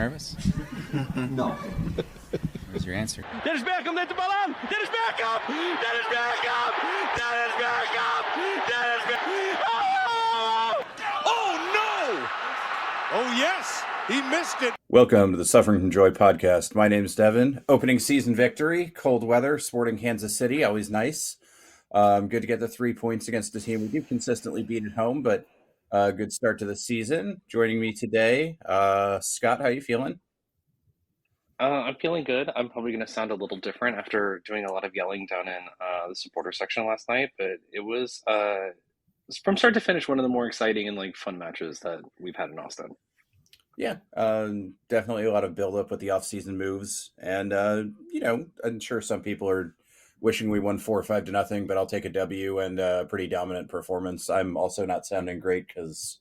nervous? No. Where's your answer? Dennis Beckham, let the ball on! Dennis Beckham! Dennis Beckham! Dennis Beckham! Dennis Beckham! Oh! Oh, no! Oh, yes! He missed it. Welcome to the Suffering from Joy podcast. My name is Devin. Opening season victory, cold weather, sporting Kansas City, always nice. Good to get the 3 points against the team we do consistently beat at home, but good start to the season. Joining me today, Scott, how you feeling? I'm feeling good. I'm probably going to sound a little different after doing a lot of yelling down in the supporter section last night, but it was from start to finish one of the more exciting and fun matches that we've had in Austin. Yeah, definitely a lot of build-up with the off-season moves, and I'm sure some people are wishing we won 4-5 to nothing, but I'll take a W and a pretty dominant performance. I'm also not sounding great because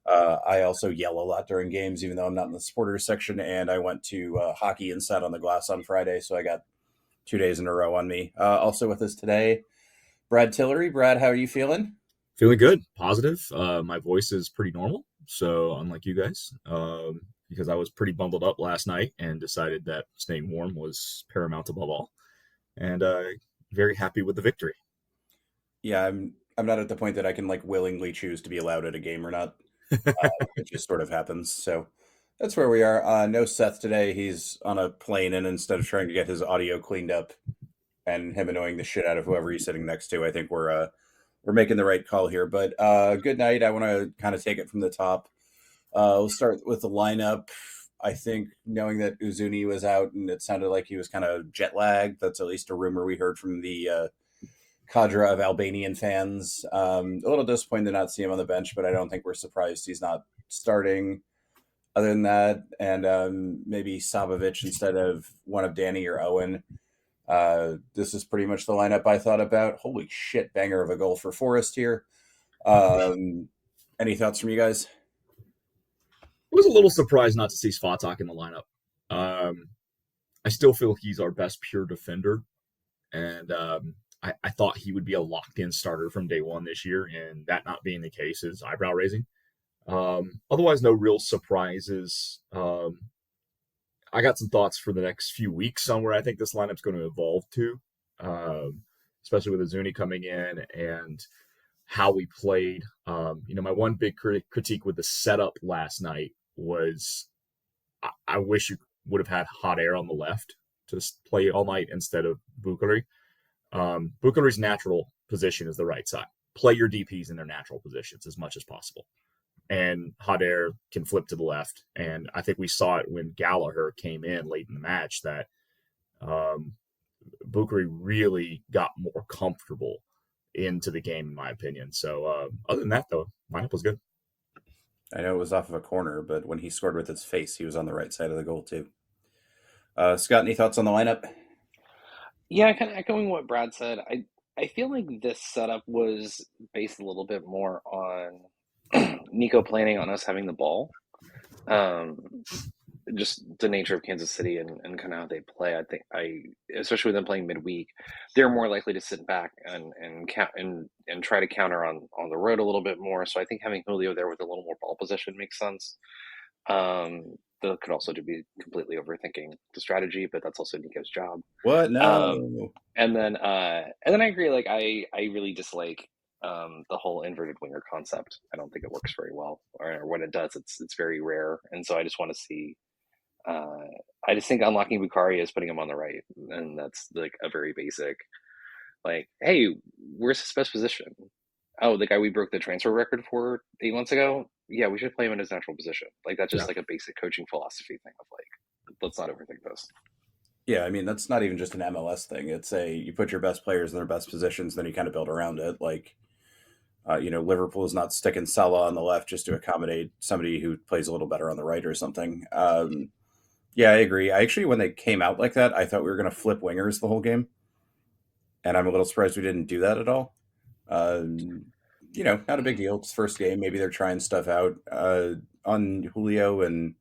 I also yell a lot during games, even though I'm not in the supporters section. And I went to hockey and sat on the glass on Friday, so I got 2 days in a row on me. Also with us today, Brad Tillery. Brad, how are you feeling? Feeling good, positive. My voice is pretty normal, so unlike you guys, because I was pretty bundled up last night and decided that staying warm was paramount above all. And very happy with the victory. Yeah, I'm not at the point that I can willingly choose to be allowed at a game or not. It just sort of happens. So that's where we are. No Seth today. He's on a plane, and instead of trying to get his audio cleaned up and him annoying the shit out of whoever he's sitting next to, I think we're making the right call here. But good night. I want to kind of take it from the top. We'll start with the lineup. I think knowing that Uzuni was out and it sounded like he was kind of jet lagged, that's at least a rumor we heard from the cadre of Albanian fans. A little disappointed to not see him on the bench, but I don't think we're surprised he's not starting. Other than that, and maybe Sabovic instead of one of Danny or Owen. This is pretty much the lineup I thought about. Holy shit, banger of a goal for Forrest here. Any thoughts from you guys? I was a little surprised not to see Svatak in the lineup. I still feel he's our best pure defender, and I thought he would be a locked-in starter from day one this year, and that not being the case is eyebrow-raising. Otherwise, no real surprises. I got some thoughts for the next few weeks on where I think this lineup's going to evolve to, especially with Azuni coming in and how we played. My one big critique with the setup last night was I wish you would have had Hot Air on the left to play all night instead of Bukari. Bukari's natural position is the right side. Play your DPs in their natural positions as much as possible. And Hot Air can flip to the left. And I think we saw it when Gallagher came in late in the match that Bukari really got more comfortable into the game, in my opinion. So other than that, though, lineup was good. I know it was off of a corner, but when he scored with his face, he was on the right side of the goal, too. Scott, any thoughts on the lineup? Yeah, kind of echoing what Brad said. I feel like this setup was based a little bit more on Nico planning on us having the ball. Just the nature of Kansas City and kind of how they play. I think especially with them playing midweek, they're more likely to sit back and try to counter on the road a little bit more. So I think having Julio there with a little more ball possession makes sense. That could also be completely overthinking the strategy, but that's also Nico's job. What? No. And then I agree. I really dislike the whole inverted winger concept. I don't think it works very well, or when it does, it's very rare. And so I just want to see. I just think unlocking Bukari is putting him on the right, and that's a very basic. Hey, where's his best position? Oh, the guy we broke the transfer record for 8 months ago. Yeah, we should play him in his natural position. That's just a basic coaching philosophy thing of let's not overthink this. Yeah, I mean, that's not even just an MLS thing. It's you put your best players in their best positions, then you kind of build around it. Liverpool is not sticking Salah on the left just to accommodate somebody who plays a little better on the right or something. Yeah, I agree. When they came out like that, I thought we were going to flip wingers the whole game. And I'm a little surprised we didn't do that at all. Not a big deal. It's first game. Maybe they're trying stuff out. On Julio and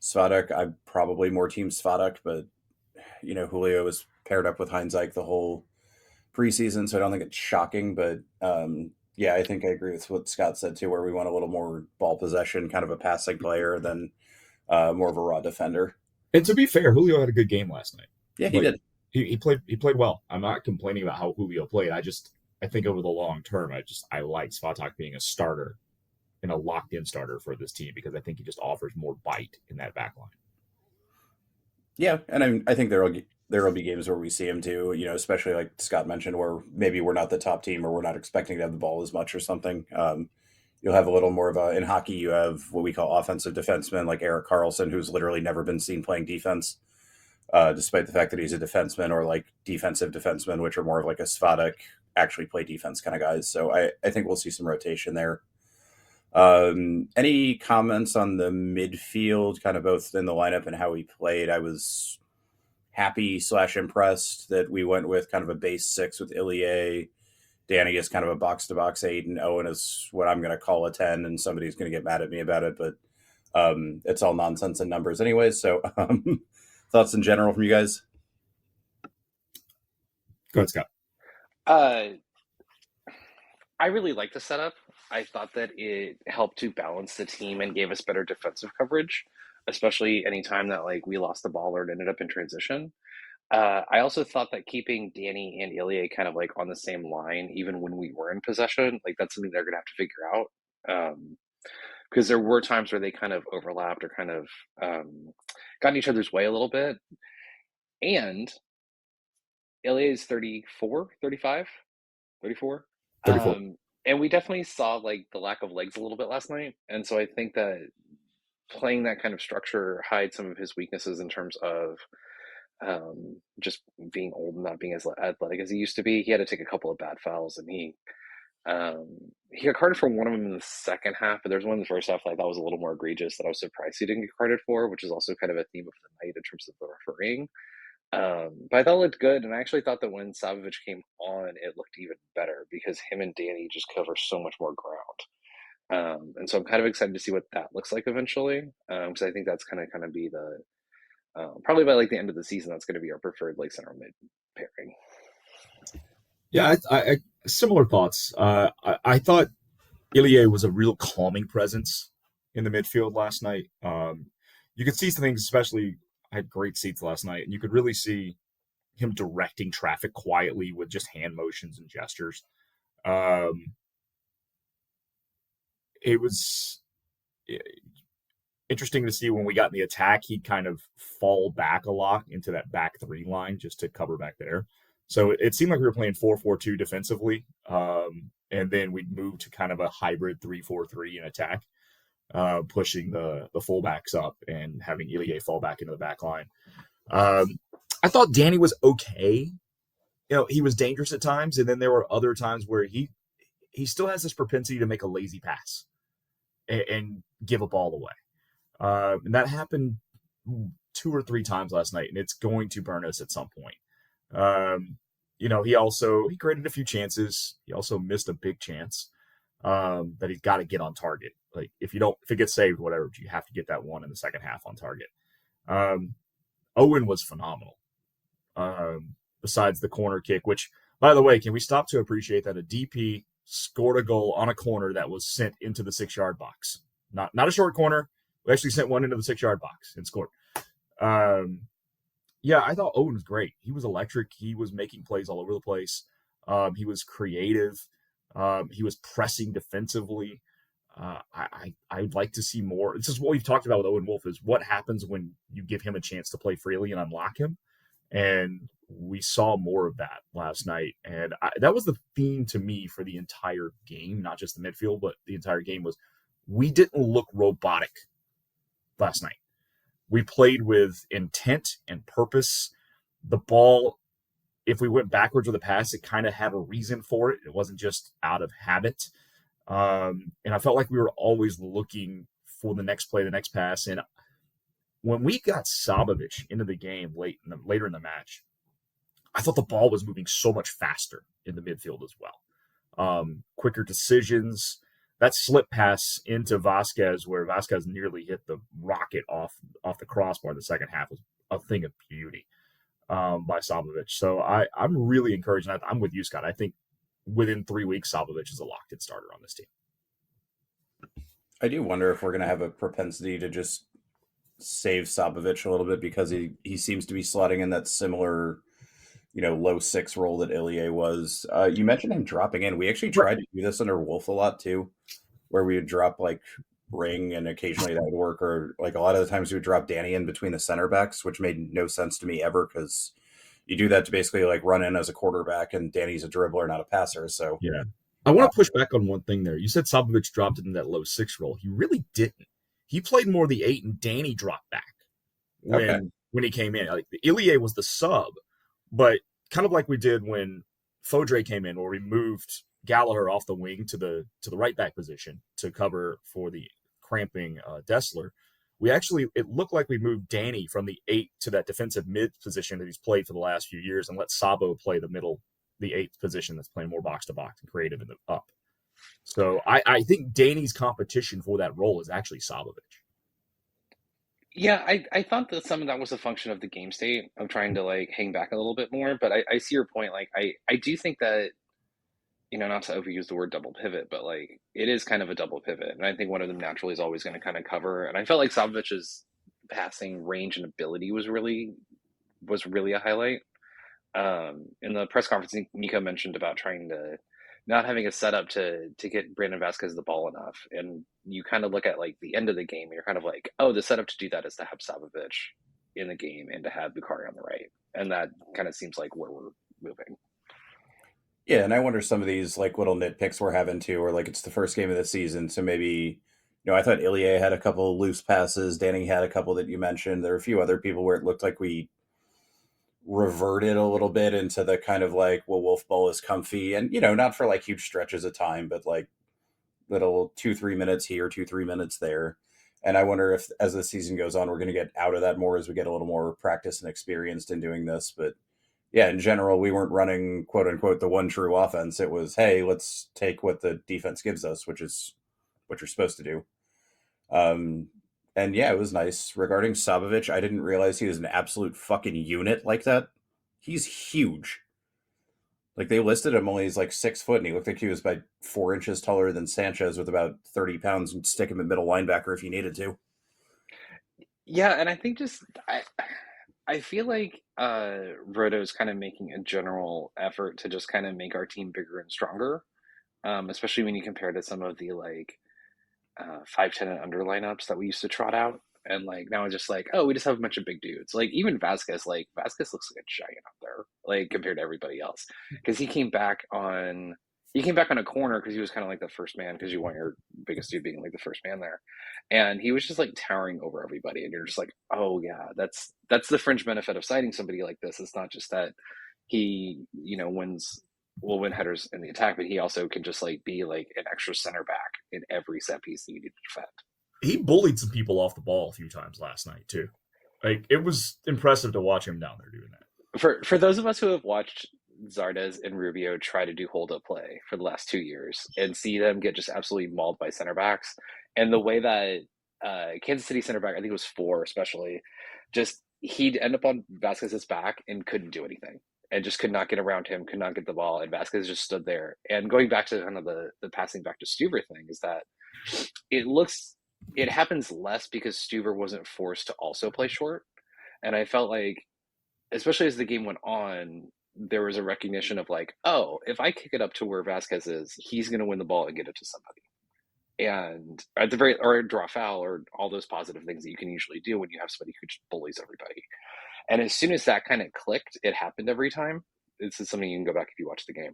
Svatak, I'm probably more team Svatak, but, Julio was paired up with Heinzike the whole preseason, so I don't think it's shocking. But, I think I agree with what Scott said, too, where we want a little more ball possession, kind of a passing player than more of a raw defender. And to be fair, Julio had a good game last night. Yeah, he Like did. he played well. I'm not complaining about how Julio played. I think over the long term, I like Svatak being a starter and a locked in starter for this team because I think he just offers more bite in that back line. Yeah, and I think there will be games where we see him too. Especially like Scott mentioned, where maybe we're not the top team or we're not expecting to have the ball as much or something. You'll have a little more of in hockey. You have what we call offensive defensemen, like Erik Karlsson, who's literally never been seen playing defense, despite the fact that he's a defenseman, or like defensive defensemen, which are more of like a Svatak, actually play defense kind of guys. So I think we'll see some rotation there. Any comments on the midfield, kind of both in the lineup and how he played? I was happy / impressed that we went with kind of a base 6 with Ilya. Danny is kind of a box-to-box 8, and Owen is what I'm going to call a 10, and somebody's going to get mad at me about it, but it's all nonsense and numbers anyways. So thoughts in general from you guys? Go ahead, Scott. I really like the setup. I thought that it helped to balance the team and gave us better defensive coverage, especially anytime that like we lost the ball or it ended up in transition. I also thought that keeping Danny and Ilya kind of like on the same line, even when we were in possession, like that's something they're going to have to figure out. Because there were times where they kind of overlapped or kind of got in each other's way a little bit. And Ilya is 34, 35, 34. 34. And we definitely saw like the lack of legs a little bit last night. And so I think that playing that kind of structure hides some of his weaknesses in terms of just being old and not being as athletic as he used to be. He had to take a couple of bad fouls, and he got carded for one of them in the second half, but there's one in the first half that I thought was a little more egregious that I was surprised he didn't get carded for, which is also kind of a theme of the night in terms of the refereeing. But I thought it looked good, and I actually thought that when Savovic came on, it looked even better because him and Danny just cover so much more ground. And so I'm kind of excited to see what that looks like eventually, because I think that's kind of be the probably by like the end of the season, that's going to be our preferred like center mid pairing. Yeah, I similar thoughts. I thought Ilya was a real calming presence in the midfield last night. You could see some things, especially I had great seats last night, and you could really see him directing traffic quietly with just hand motions and gestures. It was interesting to see when we got in the attack, he'd kind of fall back a lot into that back 3 line just to cover back there. So it seemed like we were playing 4-4-2 defensively, and then we'd move to kind of a hybrid 3-4-3 in attack, pushing the fullbacks up and having Ilya fall back into the back line. I thought Danny was okay. He was dangerous at times, and then there were other times where he still has this propensity to make a lazy pass and give a ball away. And that happened 2 or 3 times last night, and it's going to burn us at some point. He created a few chances. He also missed a big chance that he's got to get on target. Like if it gets saved, whatever, you have to get that one in the second half on target. Owen was phenomenal. Besides the corner kick, which, by the way, can we stop to appreciate that a DP scored a goal on a corner that was sent into the 6-yard box? Not a short corner. We actually sent one into the 6-yard box and scored. I thought Owen was great. He was electric. He was making plays all over the place. He was creative. He was pressing defensively. I'd like to see more. This is what we've talked about with Owen Wolf, is what happens when you give him a chance to play freely and unlock him. And we saw more of that last night. And that was the theme to me for the entire game, not just the midfield, but the entire game was we didn't look robotic last night. We played with intent and purpose. The ball, if we went backwards with a pass, it kind of had a reason for it. It wasn't just out of habit. And I felt like we were always looking for the next play, the next pass. And when we got Savovic into the game later in the match, I thought the ball was moving so much faster in the midfield as well. Quicker decisions. That slip pass into Vasquez, where Vasquez nearly hit the rocket off the crossbar in the second half, was a thing of beauty by Savovic. So I'm really encouraged. And I'm with you, Scott. I think within 3 weeks, Savovic is a locked-in starter on this team. I do wonder if we're going to have a propensity to just save Sabovich a little bit because he seems to be slotting in that similar, low 6 role that Ilie was. You mentioned him dropping in. We actually tried to do this under Wolf a lot too, where we would drop like Ring and occasionally that would work, or like a lot of the times we would drop Danny in between the center backs, which made no sense to me ever because you do that to basically like run in as a quarterback, and Danny's a dribbler, not a passer. So Yeah. I want to push back on one thing there. You said Sabovich dropped in that low 6 role. He really didn't. He played more the 8, and Danny dropped back when he came in. Like Ilie was the sub, but kind of like we did when Fodre came in, where we moved Gallagher off the wing to the right back position to cover for the cramping Dessler. It looked like we moved Danny from the 8 to that defensive mid position that he's played for the last few years, and let Sabo play the 8th position that's playing more box to box and creative in the up. So I think Danny's competition for that role is actually Sabovich. Yeah, I thought that some of that was a function of the game state of trying to like hang back a little bit more, but I see your point. Like I do think that, not to overuse the word double pivot, but like it is kind of a double pivot. And I think one of them naturally is always going to kind of cover. And I felt like Sabovich's passing range and ability was really a highlight. In the press conference, Nico mentioned about trying to not having a setup to get Brandon Vasquez the ball enough. And you kind of look at like the end of the game, and you're kind of like, oh, the setup to do that is to have Sabovich in the game and to have Bukhari on the right. And that kind of seems like where we're moving. Yeah, and I wonder some of these like little nitpicks we're having too, or like it's the first game of the season, so maybe I thought Ilie had a couple of loose passes, Danny had a couple that you mentioned. There are a few other people where it looked like we reverted a little bit into the kind of like, well, Wolf Ball is comfy, and not for like huge stretches of time, but like little 2-3 minutes here, 2-3 minutes there. And I wonder if as the season goes on, we're going to get out of that more as we get a little more practice and experienced in doing this. But yeah, in general, we weren't running quote unquote the one true offense. It was, hey, let's take what the defense gives us, which is what you're supposed to do. And yeah, it was nice. Regarding Sabovich, I didn't realize he was an absolute fucking unit like that. He's huge. Like they listed him only as like 6 foot, and he looked like he was about 4 inches taller than Sanchez with about 30 pounds, and stick him at middle linebacker if you needed to. Yeah, and I think I feel like Roto is kind of making a general effort to just kind of make our team bigger and stronger, especially when you compare to some of the like 5'10" and under lineups that we used to trot out. And like now it's just like, oh, we just have a bunch of big dudes. Like even Vasquez looks like a giant up there, like compared to everybody else. Because he came back on a corner because he was kind of like the first man, because you want your biggest dude being like the first man there. And he was just like towering over everybody. And you're just like, oh yeah, that's the fringe benefit of citing somebody like this. It's not just that he, will win headers in the attack, but he also can just like be like an extra center back in every set piece that you need to defend. He bullied some people off the ball a few times last night too. Like it was impressive to watch him down there doing that. For those of us who have watched Zardes and Rubio try to do hold up play for the last 2 years and see them get just absolutely mauled by center backs, and the way that Kansas City center back, I think it was 4 especially, just he'd end up on Vasquez's back and couldn't do anything. And just could not get around him, could not get the ball, and Vasquez just stood there. And going back to kind of the passing back to Stuver thing is that it happens less because Stuver wasn't forced to also play short. And I felt like, especially as the game went on, there was a recognition of like, oh, if I kick it up to where Vasquez is, he's going to win the ball and get it to somebody. And at the or draw foul, or all those positive things that you can usually do when you have somebody who just bullies everybody. And as soon as that kind of clicked, it happened every time. This is something you can go back if you watch the game.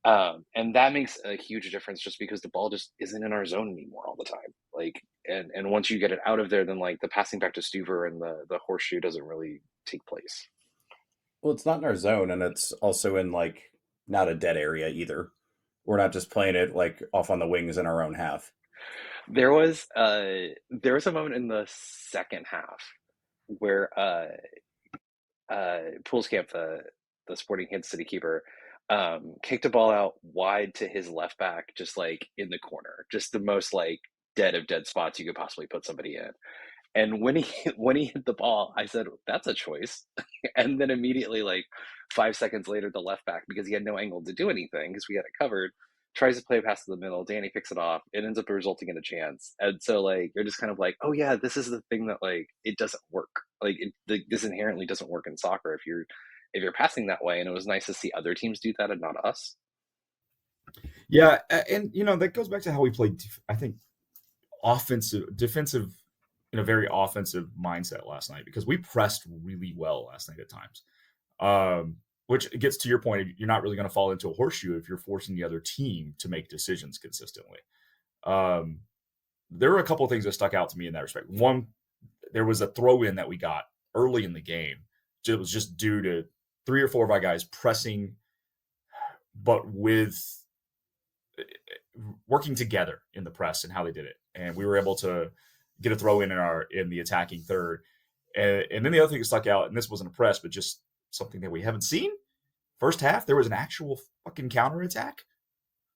And that makes a huge difference, just because the ball just isn't in our zone anymore all the time. Like, and once you get it out of there, then like the passing back to Stuver and the horseshoe doesn't really take place. Well, it's not in our zone, and it's also in like not a dead area either. We're not just playing it like off on the wings in our own half. There was a moment in the second half where Poolscamp, the Sporting Kansas City keeper, kicked a ball out wide to his left back, just like in the corner, just the most like dead of dead spots you could possibly put somebody in. And when he hit the ball, I said, that's a choice. And then immediately, like 5 seconds later, the left back, because he had no angle to do anything because we had it covered, tries to play a pass to the middle. Danny picks it off. It ends up resulting in a chance. And so like you're just kind of like, oh yeah, this is the thing that like it doesn't work. Like this inherently doesn't work in soccer if you're passing that way. And it was nice to see other teams do that and not us. Yeah, and that goes back to how we played. I think defensive in a very offensive mindset last night, because we pressed really well last night at times. Which gets to your point, you're not really going to fall into a horseshoe if you're forcing the other team to make decisions consistently. There were a couple of things that stuck out to me in that respect. One, there was a throw in that we got early in the game. It was just due to 3 or 4 of our guys pressing, but with working together in the press and how they did it. And we were able to get a throw in the attacking third. And then the other thing that stuck out, and this wasn't a press, but just something that we haven't seen. First half, there was an actual fucking counterattack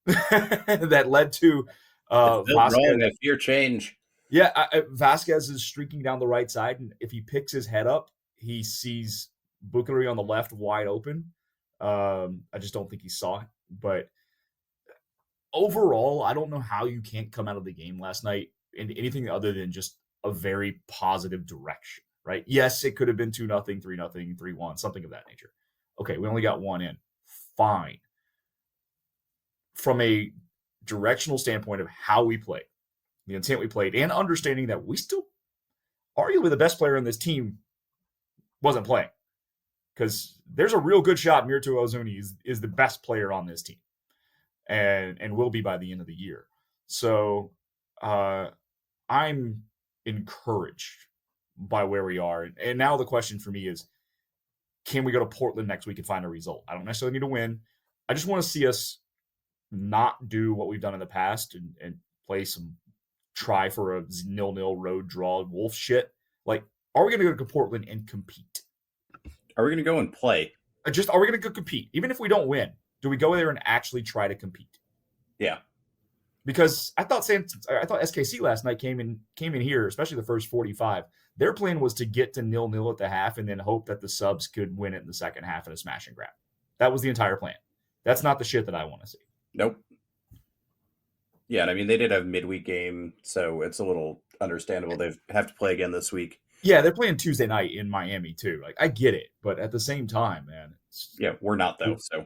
that led to Vasquez. A fear change. Yeah, Vasquez is streaking down the right side, and if he picks his head up, he sees Bukari on the left wide open. I just don't think he saw it. But overall, I don't know how you can't come out of the game last night in anything other than just a very positive direction, right? Yes, it could have been 2-0, 3-0, 3-1, something of that nature. Okay, we only got one in. Fine. From a directional standpoint of how we played, the intent we played, and understanding that we still, arguably the best player on this team wasn't playing. Because there's a real good shot Mirto Ozuni is the best player on this team. And will be by the end of the year. So I'm encouraged by where we are. And now the question for me is, can we go to Portland next week and find a result? I don't necessarily need to win. I just want to see us not do what we've done in the past and play try for a 0-0 road draw wolf shit. Like, are we going to go to Portland and compete? Are we going to go and play? Are we going to go compete? Even if we don't win, do we go there and actually try to compete? Yeah. Because I thought SKC last night came in here, especially the first 45. Their plan was to get to 0-0 at the half and then hope that the subs could win it in the second half in a smash and grab. That was the entire plan. That's not the shit that I want to see. Nope. Yeah, and I mean, they did have a midweek game, so it's a little understandable. They have to play again this week. Yeah, they're playing Tuesday night in Miami too. Like, I get it, but at the same time, man. Yeah, we're not though. So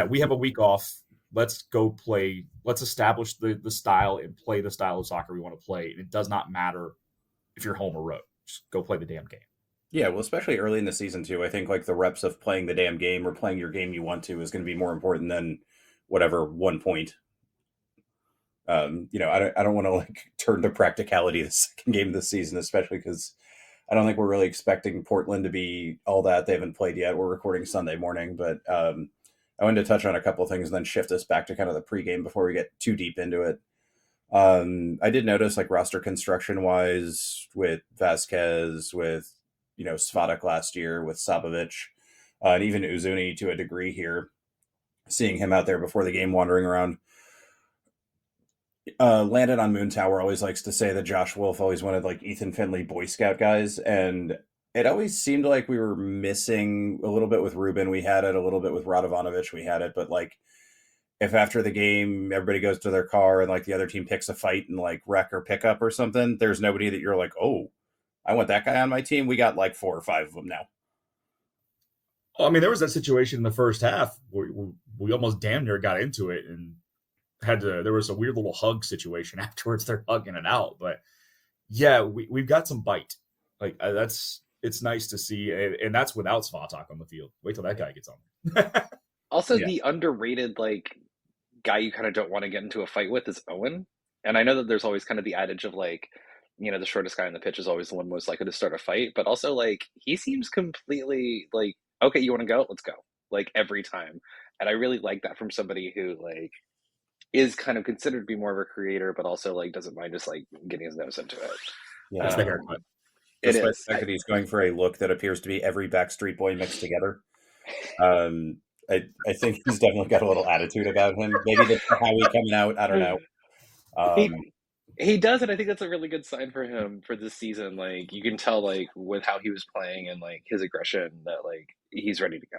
we have a week off. Let's go play. Let's establish the style and play the style of soccer we want to play. And it does not matter if you're home or road. Just go play the damn game. Yeah, well, especially early in the season too. I think like the reps of playing the damn game or playing your game you want to is going to be more important than whatever 1 point. I don't want to like turn to practicality the second game of the season, especially because I don't think we're really expecting Portland to be all that. They haven't played yet. We're recording Sunday morning, but I wanted to touch on a couple of things and then shift us back to kind of the pregame before we get too deep into it. I did notice like roster construction wise with Vasquez, with, Svatak last year, with Sabovic, and even Uzuni to a degree here, seeing him out there before the game wandering around. Landon on Moon Tower always likes to say that Josh Wolf always wanted like Ethan Finley Boy Scout guys, and it always seemed like we were missing a little bit with Ruben. We had it a little bit with Radovanovic. We had it, but like if after the game everybody goes to their car and like the other team picks a fight and like wreck or pick up or something, there's nobody that you're like, oh, I want that guy on my team. We got like 4 or 5 of them now. I mean, there was that situation in the first half where we almost damn near got into it and there was a weird little hug situation afterwards. They're hugging it out, but yeah, we've got some bite. Like it's nice to see, and that's without Svatak on the field. Wait till that guy gets on. Also, the underrated like guy you kind of don't want to get into a fight with is Owen. And I know that there's always kind of the adage of like, the shortest guy on the pitch is always the one most likely to start a fight. But also like he seems completely like, okay, you want to go? Let's go. Like every time. And I really like that from somebody who like is kind of considered to be more of a creator, but also like doesn't mind just like getting his nose into it. Yeah, that's the haircut. It Despite is. the fact that he's going for a look that appears to be every Backstreet Boy mixed together. I think he's definitely got a little attitude about him. Maybe that's how he's coming out. I don't know. He does, and I think that's a really good sign for him for this season. Like you can tell, like with how he was playing and like his aggression, that like he's ready to go.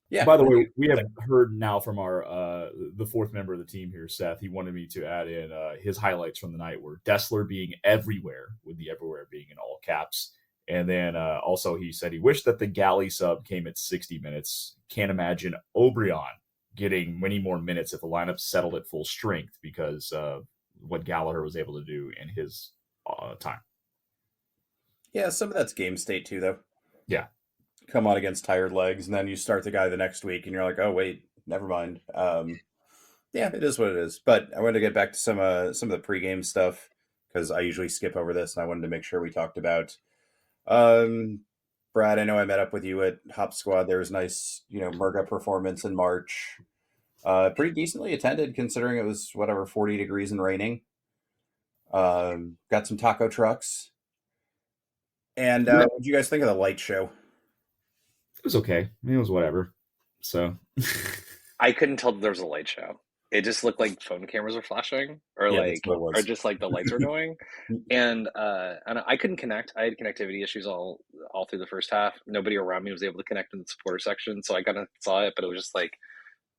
Yeah. By the way, we have heard now from our the fourth member of the team here, Seth. He wanted me to add in his highlights from the night were Dessler being everywhere, with the everywhere being in all caps. And then also he said he wished that the galley sub came at 60 minutes. Can't imagine Obrion getting many more minutes if the lineup settled at full strength because what Gallagher was able to do in his time. Yeah, some of that's game state too, though. Yeah. Come on against tired legs, and then you start the guy the next week, and you're like, oh wait, never mind. Yeah, it is what it is. But I wanted to get back to some of the pregame stuff because I usually skip over this, and I wanted to make sure we talked about. Brad, I know I met up with you at Hop Squad. There was nice, Murga performance in March. Pretty decently attended considering it was 40 degrees and raining. Got some taco trucks. And what did you guys think of the light show? It was okay. I mean, it was whatever. So I couldn't tell that there was a light show. It just looked like phone cameras were flashing, or just like the lights were going. And I couldn't connect. I had connectivity issues all through the first half. Nobody around me was able to connect in the supporter section, so I kind of saw it, but it was just like,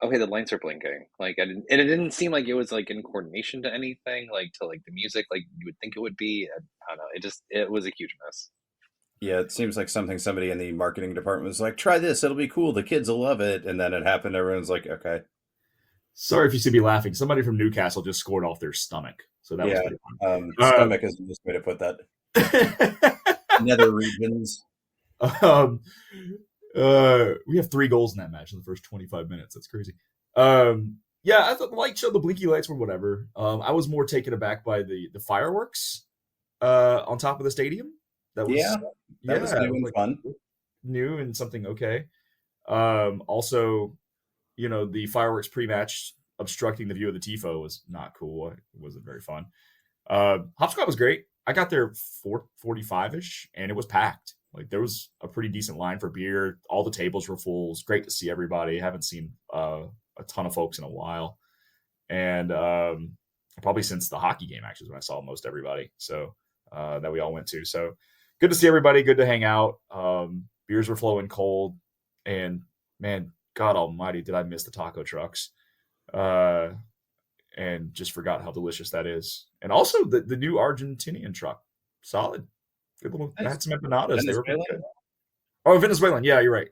okay, the lights are blinking. Like, and it didn't seem like it was like in coordination to anything, like to like the music, like you would think it would be. I don't know. It was a huge mess. Yeah, it seems like something somebody in the marketing department was like, try this, it'll be cool, the kids will love it. And then it happened, everyone's like, okay. Sorry if you see me laughing. Somebody from Newcastle just scored off their stomach. So that was pretty fun. Stomach is the best way to put that. Nether regions. We have 3 goals in that match in the first 25 minutes. That's crazy. Yeah, I thought the light show, the blinky lights were whatever. I was more taken aback by the fireworks on top of the stadium. That was new and fun. New and something okay. Also, the fireworks pre-match obstructing the view of the TIFO was not cool. It wasn't very fun. Hopscotch was great. I got there 4:45-ish, and it was packed. Like, there was a pretty decent line for beer. All the tables were full. It was great to see everybody. I haven't seen a ton of folks in a while. And probably since the hockey game, actually, is when I saw most everybody. So that we all went to. So good to see everybody. Good to hang out. Beers were flowing cold. And, man, God almighty, did I miss the taco trucks. And just forgot how delicious that is. And also the new Argentinian truck. Solid. Good little. I had some empanadas. They were pretty good. Oh, Venezuelan. Yeah, you're right.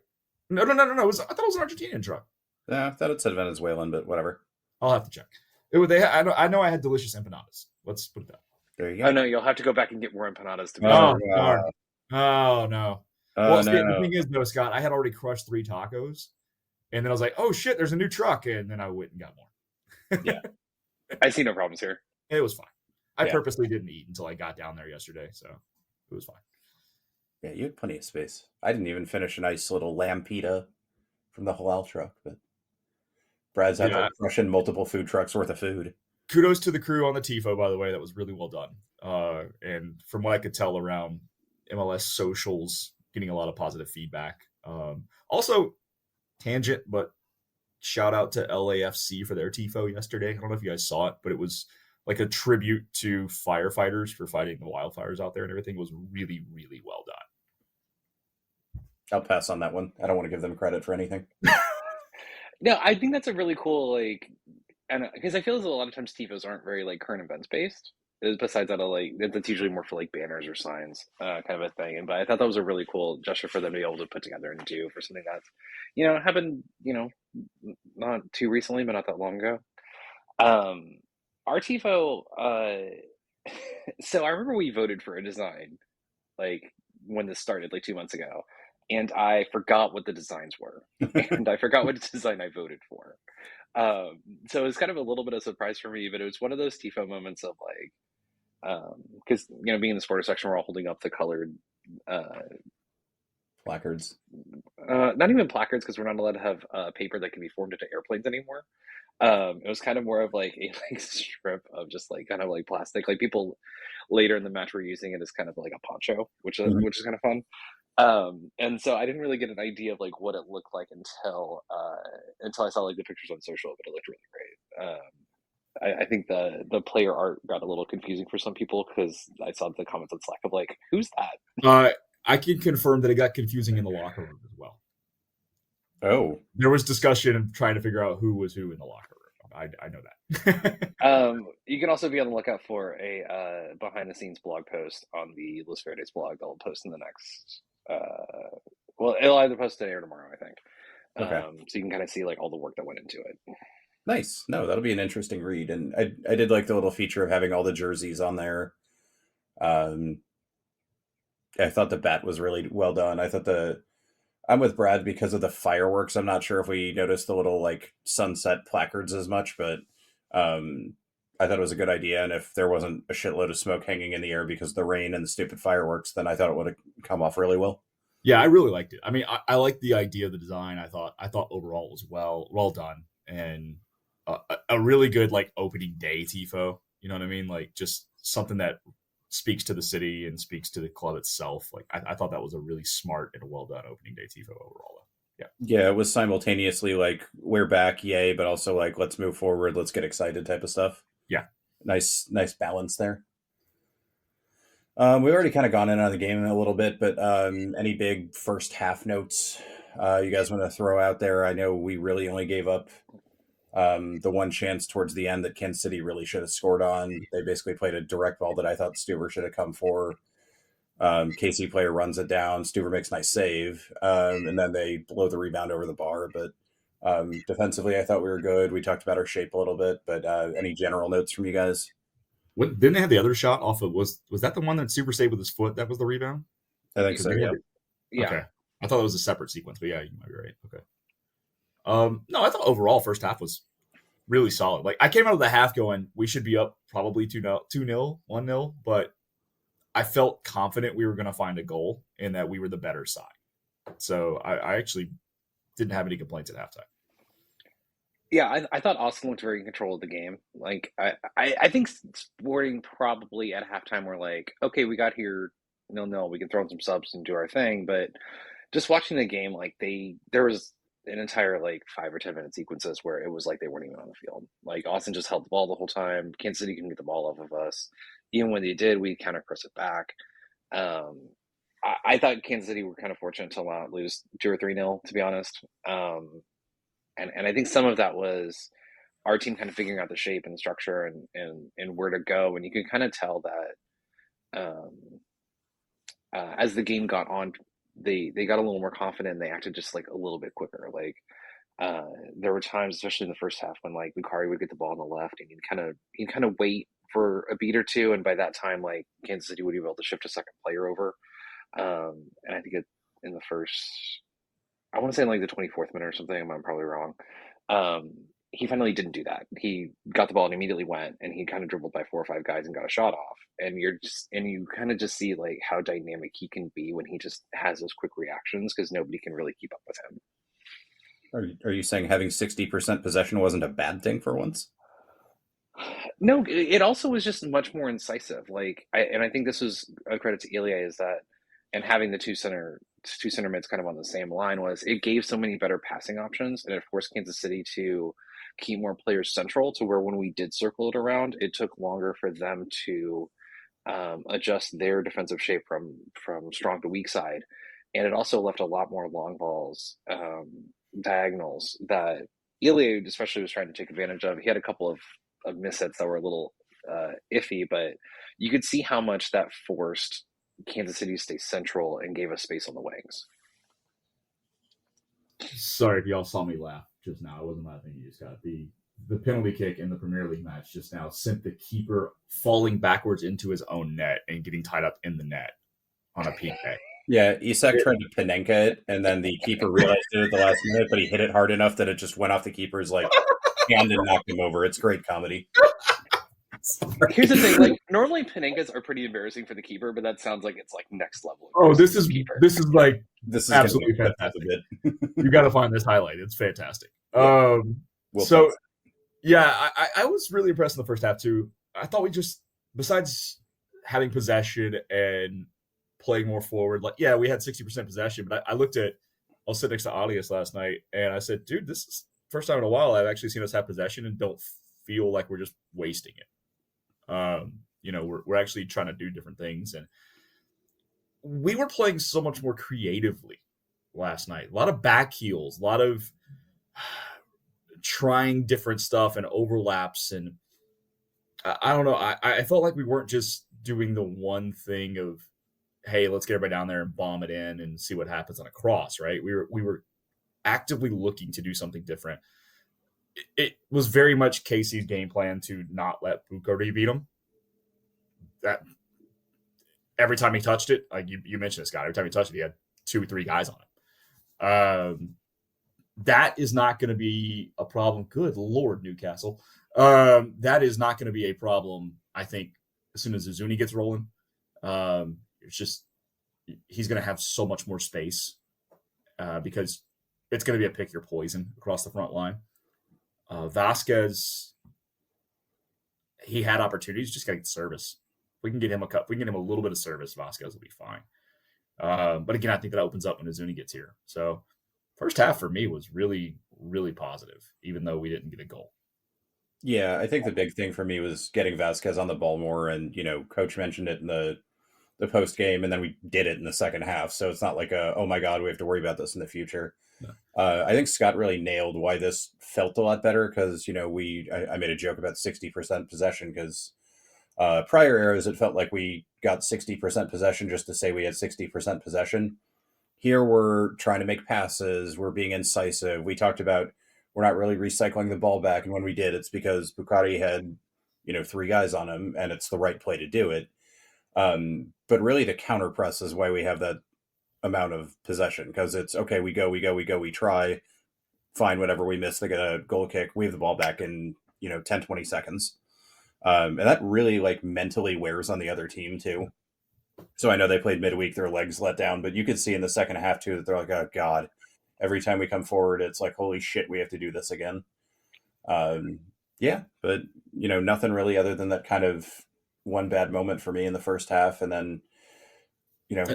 No. I thought it was an Argentinian truck. Yeah, I thought it said Venezuelan, but whatever. I'll have to check. I know I had delicious empanadas. Let's put it that. There you go. Oh no, you'll have to go back and get more empanadas to be Oh, sure. no. Well, the thing is, though, Scott, I had already crushed 3 tacos, and then I was like, "Oh shit, there's a new truck," and then I went and got more. Yeah, I see no problems here. It was fine. I purposely didn't eat until I got down there yesterday, so it was fine. Yeah, you had plenty of space. I didn't even finish a nice little lamb pita from the halal truck, but Brad's had to crush in multiple food trucks worth of food. Kudos to the crew on the TIFO, by the way. That was really well done. And from what I could tell around MLS socials, getting a lot of positive feedback. Also, tangent, but shout out to LAFC for their TIFO yesterday. I don't know if you guys saw it, but it was like a tribute to firefighters for fighting the wildfires out there, and everything was really, really well done. I'll pass on that one. I don't want to give them credit for anything. No, I think that's a really cool, and because I feel as a lot of times TIFOs aren't very current events based. Besides that, that's usually more for banners or signs, kind of a thing. But I thought that was a really cool gesture for them to be able to put together and do for something that's, happened, not too recently, but not that long ago. Our TIFO, so I remember we voted for a design, when this started, 2 months ago, and I forgot what the designs were, and I forgot what design I voted for. So it was kind of a little bit of a surprise for me, but it was one of those TIFO moments of because being in the supporter section, we're all holding up the colored placards. Not even placards, because we're not allowed to have paper that can be formed into airplanes anymore. It was kind of more of a strip of just kind of plastic. People later in the match were using it as kind of a poncho, which is kind of fun. And so I didn't really get an idea of what it looked like until I saw the pictures on social, but it looked really great. I think the player art got a little confusing for some people, because I saw the comments on Slack of who's that? I can confirm that it got confusing in the locker room as well. Oh, There was discussion of trying to figure out who was who in the locker room. I know that. You can also be on the lookout for a behind the scenes blog post on the Los Verdes blog that will post in the next. Well, it'll either post today or tomorrow, I think. okay. So you can kind of see like all the work that went into it. Nice. No, that'll be an interesting read. And I did like the little feature of having all the jerseys on there. I thought the bat was really well done. I thought I'm with Brad because of the fireworks. I'm not sure if we noticed the little like sunset placards as much, but I thought it was a good idea. And if there wasn't a shitload of smoke hanging in the air because of the rain and the stupid fireworks, then I thought it would have come off really well. Yeah, I really liked it. I mean, I liked the idea of the design. I thought overall it was well done, and a really good like opening day tifo. You know what I mean? Like just something that speaks to the city and speaks to the club itself. Like I thought that was a really smart and well done opening day tifo overall. Yeah. Yeah, it was simultaneously like we're back, yay, but also like let's move forward, let's get excited type of stuff. Yeah. Nice balance there. We've already kind of gone in on the game a little bit, but any big first half notes you guys want to throw out there? I know we really only gave up the one chance towards the end that Kansas City really should have scored on. They basically played a direct ball that I thought Stuver should have come for. KC player runs it down. Stuver makes a nice save, and then they blow the rebound over the bar. But defensively, I thought we were good. We talked about our shape a little bit, but any general notes from you guys? Didn't they have the other shot off of was that the one that Super saved with his foot? That was the rebound. I think so. Yeah. Okay. I thought it was a separate sequence, but yeah, you might be right. Okay. No, I thought overall first half was really solid. Like I came out of the half going, we should be up probably 2-0, 1-0, but I felt confident we were going to find a goal and that we were the better side. So I actually didn't have any complaints at halftime. Yeah, I thought Austin looked very in control of the game. Like I think Sporting probably at halftime were like, okay, we got here 0-0, we can throw in some subs and do our thing. But just watching the game, like there was an entire like 5 or 10 minute sequences where it was like they weren't even on the field. Like Austin just held the ball the whole time. Kansas City couldn't get the ball off of us. Even when they did, we counter press it back. I thought Kansas City were kind of fortunate to not lose 2 or 3-0, to be honest. And I think some of that was our team kind of figuring out the shape and structure and where to go. And you could kind of tell that as the game got on, they got a little more confident and they acted just like a little bit quicker. Like there were times, especially in the first half, when like Lucari would get the ball on the left and he'd kind of wait for a beat or two. And by that time, like Kansas City would be able to shift a second player over. And I think in the first, I want to say in like the 24th minute or something, I'm probably wrong. He finally didn't do that. He got the ball and immediately went, and he kind of dribbled by 4 or 5 guys and got a shot off. And you kind of just see like how dynamic he can be when he just has those quick reactions, because nobody can really keep up with him. Are you saying having 60% possession wasn't a bad thing for once? No, it also was just much more incisive. Like, I think this was a credit to Ilya, is that, and having the two center mids kind of on the same line, was it gave so many better passing options, and it forced Kansas City to keep more players central, to where when we did circle it around, it took longer for them to adjust their defensive shape from strong to weak side. And it also left a lot more long balls, diagonals, that Ilya especially was trying to take advantage of. He had a couple of missets that were a little iffy, but you could see how much that forced Kansas City to stay central and gave us space on the wings. Sorry if y'all saw me laugh just now. I wasn't laughing. You just got the penalty kick in the Premier League match just now sent the keeper falling backwards into his own net and getting tied up in the net on a PK. Yeah, Isak tried to Panenka it, and then the keeper realized it at the last minute, but he hit it hard enough that it just went off the keeper's like hand and knocked him over. It's great comedy. Here's the thing: like normally Panenkas are pretty embarrassing for the keeper, but that sounds like it's like next level. Oh, this is absolutely fantastic. You got to find this highlight. It's fantastic. Yeah. I was really impressed in the first half too. I thought we just, besides having possession and playing more forward, like we had 60% possession, but I was sitting next to Audius last night and I said, dude, this is the first time in a while I've actually seen us have possession and don't feel like we're just wasting it. We're actually trying to do different things, and we were playing so much more creatively last night. A lot of back heels, a lot of trying different stuff and overlaps. And I don't know. I felt like we weren't just doing the one thing of, hey, let's get everybody down there and bomb it in and see what happens on a cross, right? We were actively looking to do something different. It was very much Casey's game plan to not let Bukari beat him. That every time he touched it, like you mentioned this guy, every time he touched it, he had 2 or 3 guys on him. That is not going to be a problem. Good Lord, Newcastle. That is not going to be a problem, I think, as soon as Zuni gets rolling. It's just he's going to have so much more space because it's going to be a pick your poison across the front line. Vasquez, he had opportunities, just got to get service. We can get him a little bit of service. Vasquez will be fine. But again, I think that opens up when Azuni gets here. So first half for me was really, really positive, even though we didn't get a goal. Yeah, I think the big thing for me was getting Vasquez on the ball more, and Coach mentioned it in the post game, and then we did it in the second half. So it's not like oh my God, we have to worry about this in the future. No. I think Scott really nailed why this felt a lot better because I made a joke about 60% possession because prior eras it felt like we got 60% possession just to say we had 60% possession. Here we're trying to make passes, we're being incisive. We talked about we're not really recycling the ball back, and when we did, it's because Bukati had 3 guys on him, and it's the right play to do it. But really the counter press is why we have that amount of possession because it's okay, we go, we try, fine, whatever, we miss, they get a goal kick, we have the ball back in 10-20 seconds. And that really mentally wears on the other team too. So I know they played midweek, their legs let down, but you could see in the second half too that they're like, oh God, every time we come forward, it's like, holy shit, we have to do this again. Yeah, but nothing really other than that kind of one bad moment for me in the first half. And then,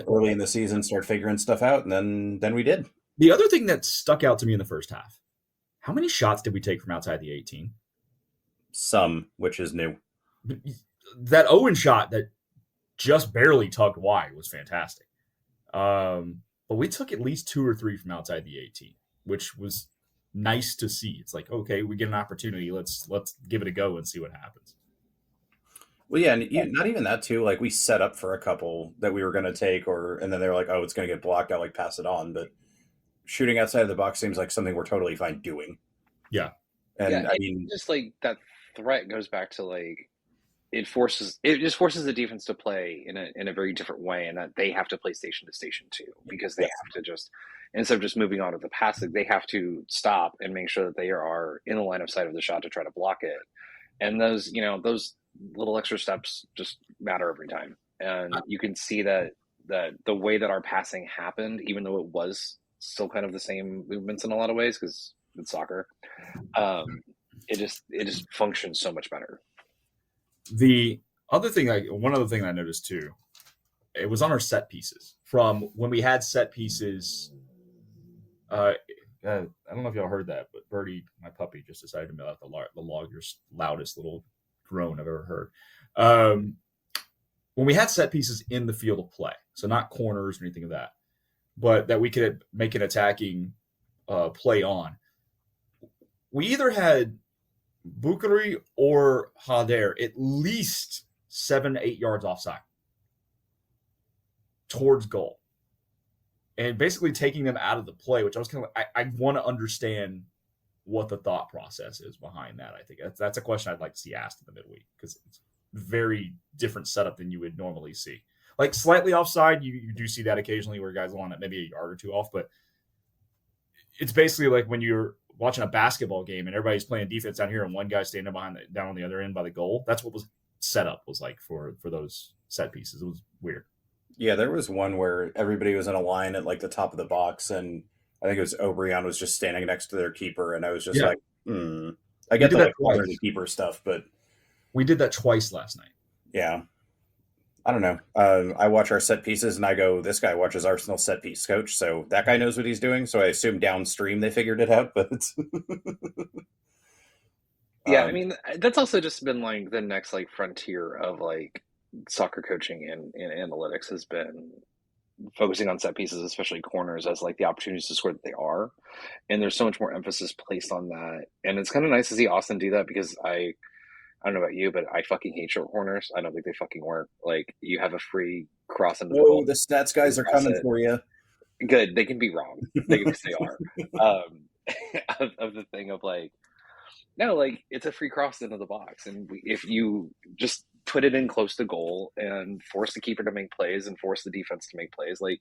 early in the season, start figuring stuff out. And then we did. The other thing that stuck out to me in the first half, how many shots did we take from outside the 18? Some, which is new. That Owen shot that just barely tugged wide was fantastic. But we took at least 2 or 3 from outside the 18, which was nice to see. It's like, okay, we get an opportunity. Let's give it a go and see what happens. Well, yeah, and not even that too. Like we set up for a couple that we were going to take, and then they were like, "Oh, it's going to get blocked out. Like pass it on." But shooting outside of the box seems like something we're totally fine doing. Yeah, and I mean, just that threat goes back to it just forces the defense to play in a very different way, and that they have to play station to station too, because they have to just, instead of just moving on to the passing, they have to stop and make sure that they are in the line of sight of the shot to try to block it. And those little extra steps just matter every time. And you can see that the way that our passing happened, even though it was still kind of the same movements in a lot of ways, because it's soccer, it just functions so much better. One other thing I noticed too, it was on our set pieces. From when we had set pieces, I don't know if y'all heard that, but Birdie, my puppy, just decided to let out the loudest little groan I've ever heard. When we had set pieces in the field of play, so not corners or anything of that, but that we could make an attacking play on, we either had Bukari or Hader at least 7-8 yards offside towards goal. And basically taking them out of the play, which I was kind of I want to understand what the thought process is behind that. I think that's a question I'd like to see asked in the midweek, because it's very different setup than you would normally see. Like slightly offside, you do see that occasionally where guys line up maybe a yard or two off, but it's basically like when you're watching a basketball game and everybody's playing defense down here and one guy's standing down on the other end by the goal. That's what was set up was like for those set pieces. It was weird. Yeah, there was one where everybody was in a line at the top of the box, and I think it was O'Brien was just standing next to their keeper, and I was just I get the keeper stuff, but we did that twice last night. Yeah. I don't know. I watch our set pieces and I go, this guy watches Arsenal set piece coach, so that guy knows what he's doing. So I assume downstream they figured it out, but yeah, I mean, that's also just been the next frontier of soccer coaching and analytics has been focusing on set pieces, especially corners, as like the opportunities to score that they are. And there's so much more emphasis placed on that. And it's kind of nice to see Austin do that because I don't know about you, but I fucking hate short corners. I don't think they fucking work. Like, you have a free cross into the goal. Oh, the stats guys are coming for you. Good. They can be wrong. They are. Of the thing of like, no, like, it's a free cross into the box. And if you just put it in close to goal and force the keeper to make plays and force the defense to make plays, like,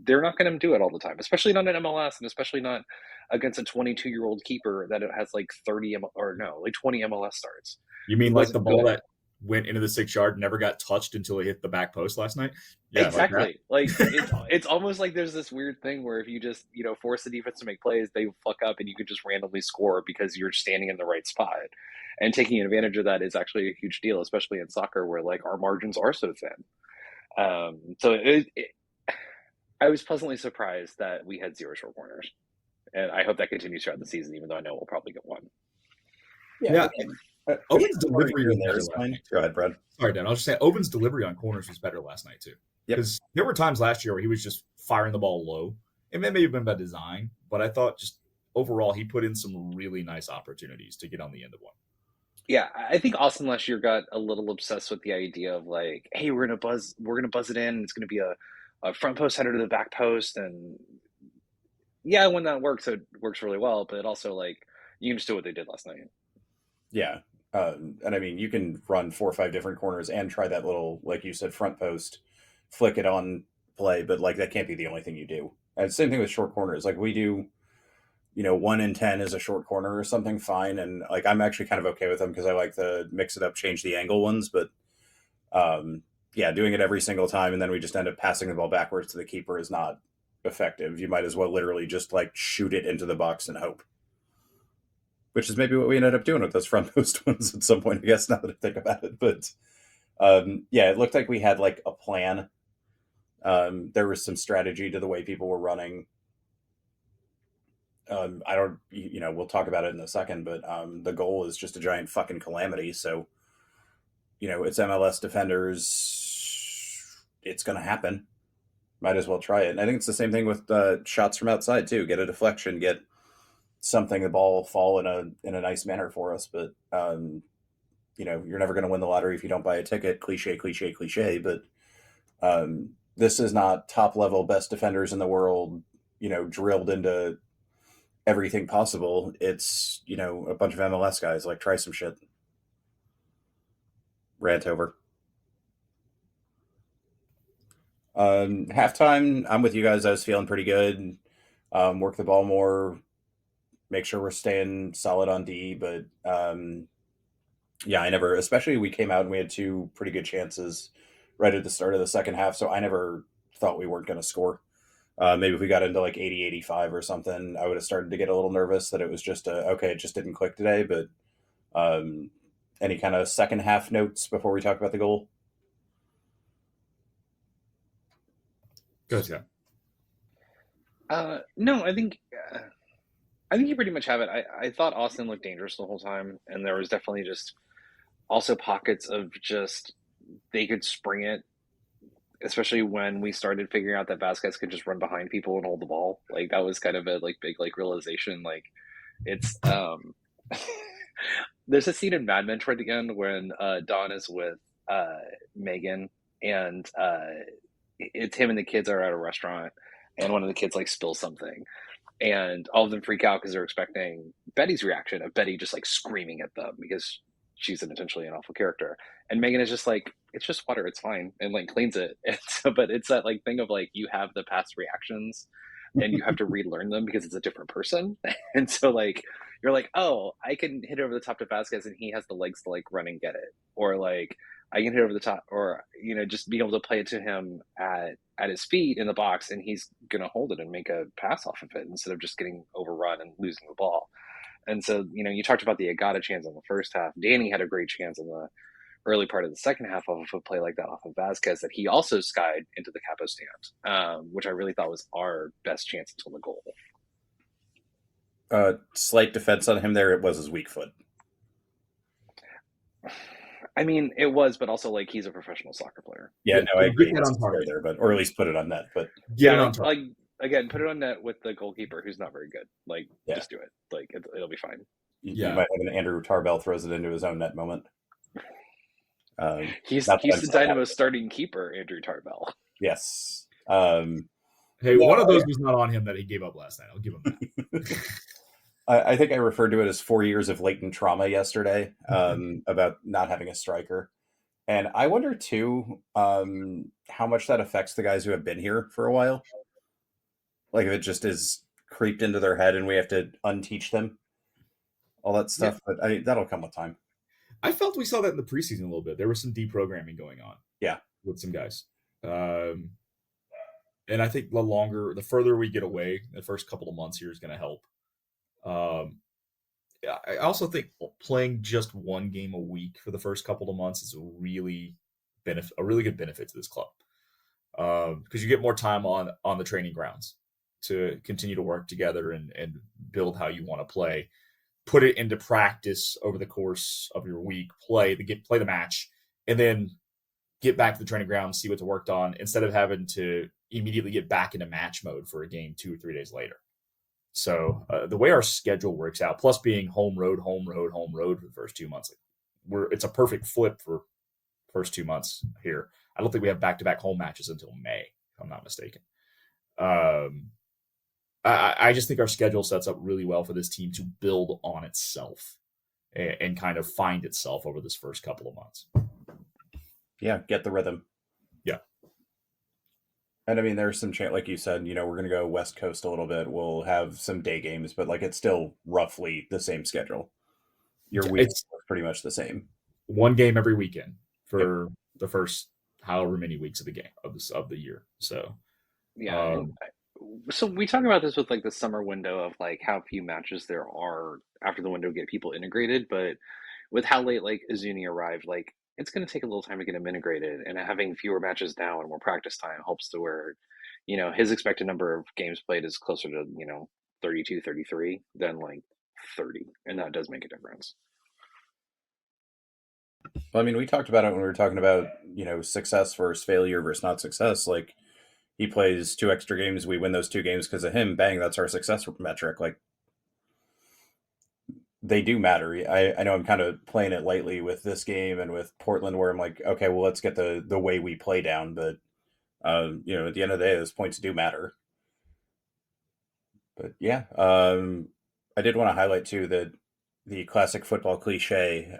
they're not going to do it all the time, especially not in MLS and especially not against a 22-year-old keeper that it has like 20 MLS starts. You mean like the ball that went into the 6-yard, never got touched until it hit the back post last night? Yeah, exactly. Like it's almost like there's this weird thing where if you just, force the defense to make plays, they fuck up and you could just randomly score because you're standing in the right spot. And taking advantage of that is actually a huge deal, especially in soccer where like our margins are so thin. So I was pleasantly surprised that we had 0 short corners. And I hope that continues throughout the season, even though I know we'll probably get one. Yeah. Owen's delivery was better last night. Go ahead, Brad. Sorry, Dan. I'll just say Owen's delivery on corners was better last night, too. Because there were times last year where he was just firing the ball low. It may have been by design, but I thought just overall he put in some really nice opportunities to get on the end of one. Yeah, I think Austin last year got a little obsessed with the idea of like, hey, we're gonna buzz it in. It's gonna be a front post header to the back post, and yeah, when that works, it works really well. But also, like, you can just do what they did last night. Yeah, and I mean, you can run 4 or 5 different corners and try that little, like you said, front post, flick it on play, but like that can't be the only thing you do. And same thing with short corners. Like we do, 1 in 10 is a short corner or something, fine. And like I'm actually kind of okay with them because I like to mix it up, change the angle ones. But yeah, doing it every single time and then we just end up passing the ball backwards to the keeper is not effective. You might as well literally just like shoot it into the box and hope. Which is maybe what we ended up doing with those front post ones at some point, I guess, now that I think about it. But yeah, it looked like we had like a plan. There was some strategy to the way people were running. I don't, we'll talk about it in a second, but the goal is just a giant fucking calamity. So, it's MLS defenders. It's going to happen. Might as well try it. And I think it's the same thing with shots from outside too. Get a deflection, get something, the ball fall in a nice manner for us. But, you're never going to win the lottery if you don't buy a ticket. Cliche. But this is not top level best defenders in the world, drilled into everything possible. It's, a bunch of MLS guys. Like, try some shit. Rant over. Halftime, I'm with you guys. I was feeling pretty good. Work the ball more, make sure we're staying solid on D. But yeah, especially we came out and we had 2 pretty good chances right at the start of the second half. So I never thought we weren't going to score. Maybe if we got into like 80, 85 or something, I would have started to get a little nervous that it was just okay, it just didn't click today. But any kind of second half notes before we talk about the goal? Good, yeah. No, I think you pretty much have it. I thought Austin looked dangerous the whole time, and there was definitely just also pockets of just they could spring it, especially when we started figuring out that Vasquez could just run behind people and hold the ball. Like that was kind of a big realization. Like it's there's a scene in Mad Men toward the end when Don is with Megan and it's him and the kids are at a restaurant and one of the kids like spills something and all of them freak out because they're expecting Betty's reaction of Betty just like screaming at them because she's intentionally an awful character. And Megan is just like, it's just water, it's fine, and like cleans it. And so, but it's that like thing of like you have the past reactions and you have to relearn them because it's a different person. And so like you're like, oh, I can hit it over the top to Vasquez and he has the legs to like run and get it. Or like I can hit over the top, or just being able to play it to him at his feet in the box, and he's gonna hold it and make a pass off of it instead of just getting overrun and losing the ball. And so you talked about the Agata chance in the first half. Danny had a great chance in the early part of the second half off of a play like that off of Vasquez that he also skied into the capo stand, which I really thought was our best chance until the goal. Slight defense on him there. It was his weak foot. I mean, it was, but also like he's a professional soccer player. Yeah, no, I agree. Get that It's on target. there, but or at least put it on net. But Get it on like, target. like again, put it on net with the goalkeeper who's not very good. Like, yeah, just do it. Like, it'll be fine. you might have an Andrew Tarbell throws it into his own net moment. He's not that I'm the saying Dynamo's that. starting keeper, Andrew Tarbell. Yes. Hey, one of those was not on him that he gave up last night. I'll give him that. I think I referred to it as 4 years of latent trauma yesterday about not having a striker. And I wonder, too, how much that affects the guys who have been here for a while. Like, if it just is creeped into their head and we have to unteach them all that stuff. Yeah. But that'll come with time. I felt we saw that in the preseason a little bit. There was some deprogramming going on. Yeah. With some guys. And I think the further we get away, the first couple of months here is going to help. I also think playing just one game a week for the first couple of months is a really good benefit to this club, because you get more time on the training grounds to continue to work together and build how you want to play, put it into practice over the course of your week, play the match, and then get back to the training ground and see what's worked on instead of having to immediately get back into match mode for a game 2 or 3 days later. So the way our schedule works out, plus being home road for the first 2 months, it's a perfect flip for first 2 months here. I don't think we have back-to-back home matches until May, if I'm not mistaken. I just think our schedule sets up really well for this team to build on itself and kind of find itself over this first couple of months. Yeah, get the rhythm. Yeah. And I mean, there's some chance, like you said, we're going to go West Coast a little bit. We'll have some day games, but like it's still roughly the same schedule. Your week is pretty much the same. One game every weekend for the first however many weeks of the game of the year. So yeah. So we talk about this with like the summer window of like how few matches there are after the window get people integrated, but with how late like Izuni arrived, like it's going to take a little time to get him integrated, and having fewer matches now and more practice time helps to where, his expected number of games played is closer to, 32, 33 than like 30. And that does make a difference. Well, I mean, we talked about it when we were talking about, success versus failure versus not success. Like he plays 2 extra games. We win those 2 games because of him. Bang. That's our success metric. Like, they do matter. I know I'm kind of playing it lightly with this game and with Portland, where I'm like, okay, well, let's get the way we play down. But, at the end of the day, those points do matter. But yeah, I did want to highlight too that the classic football cliche,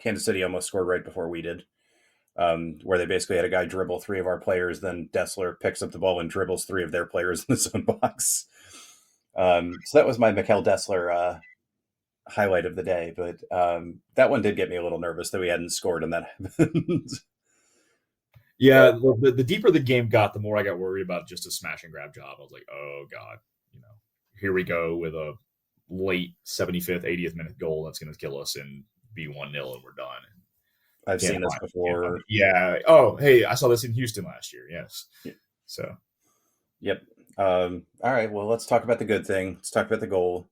Kansas City almost scored right before we did, where they basically had a guy dribble 3 of our players, then Dessler picks up the ball and dribbles 3 of their players in his own box. So that was my Mikel Dessler highlight of the day, but that one did get me a little nervous that we hadn't scored and that happened. Yeah, the deeper the game got, the more I got worried about just a smash and grab job. I was like, oh god, here we go with a late 75th, 80th minute goal that's going to kill us and be 1-0 and we're done. I've seen this before. Yeah. Oh, hey, I saw this in Houston last year. Yes. Yeah. So. Yep. All right. Well, let's talk about the good thing. Let's talk about the goal.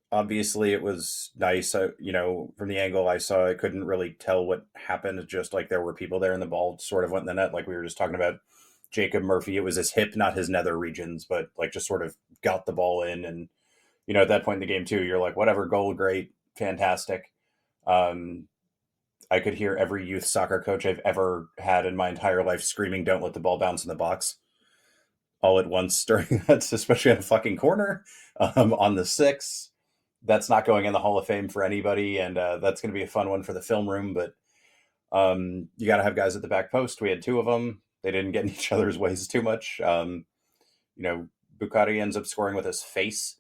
Obviously, it was nice. From the angle I saw, I couldn't really tell what happened. Just like there were people there and the ball sort of went in the net. Like we were just talking about Jacob Murphy. It was his hip, not his nether regions, but like just sort of got the ball in. And, at that point in the game too, you're like, whatever, goal, great, fantastic. I could hear every youth soccer coach I've ever had in my entire life screaming, don't let the ball bounce in the box all at once during that, especially on a fucking corner on the 6. That's not going in the Hall of Fame for anybody, and that's going to be a fun one for the film room. But you got to have guys at the back post. We had 2 of them. They didn't get in each other's ways too much. Bukhari ends up scoring with his face,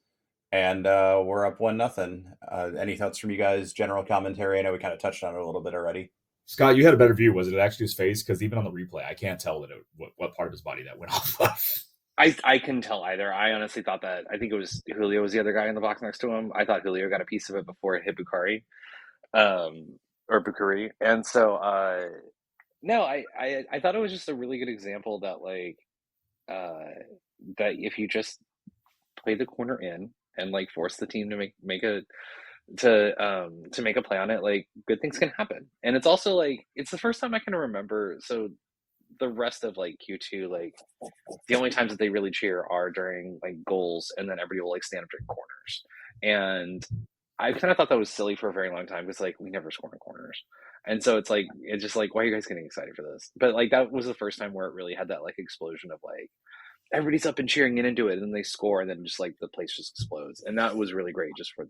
and we're up 1-0. Any thoughts from you guys? General commentary? I know we kind of touched on it a little bit already. Scott, you had a better view. Was it actually his face? Because even on the replay, I can't tell what part of his body that went off of. I couldn't tell either. I honestly thought that. I think it was Julio was the other guy in the box next to him. I thought Julio got a piece of it before it hit Bukhari, or Bukhari. And so, no, I thought it was just a really good example that like, that if you just play the corner in and like force the team to make a to make a play on it, like good things can happen. And it's also like it's the first time I can remember. So the rest of like Q2, like the only times that they really cheer are during like goals, and then everybody will like stand up during corners. And I kind of thought that was silly for a very long time because like we never score in corners, and so it's just like, why are you guys getting excited for this? But like that was the first time where it really had that like explosion of like everybody's up and cheering and into it, and then they score, and then just like the place just explodes, and that was really great just for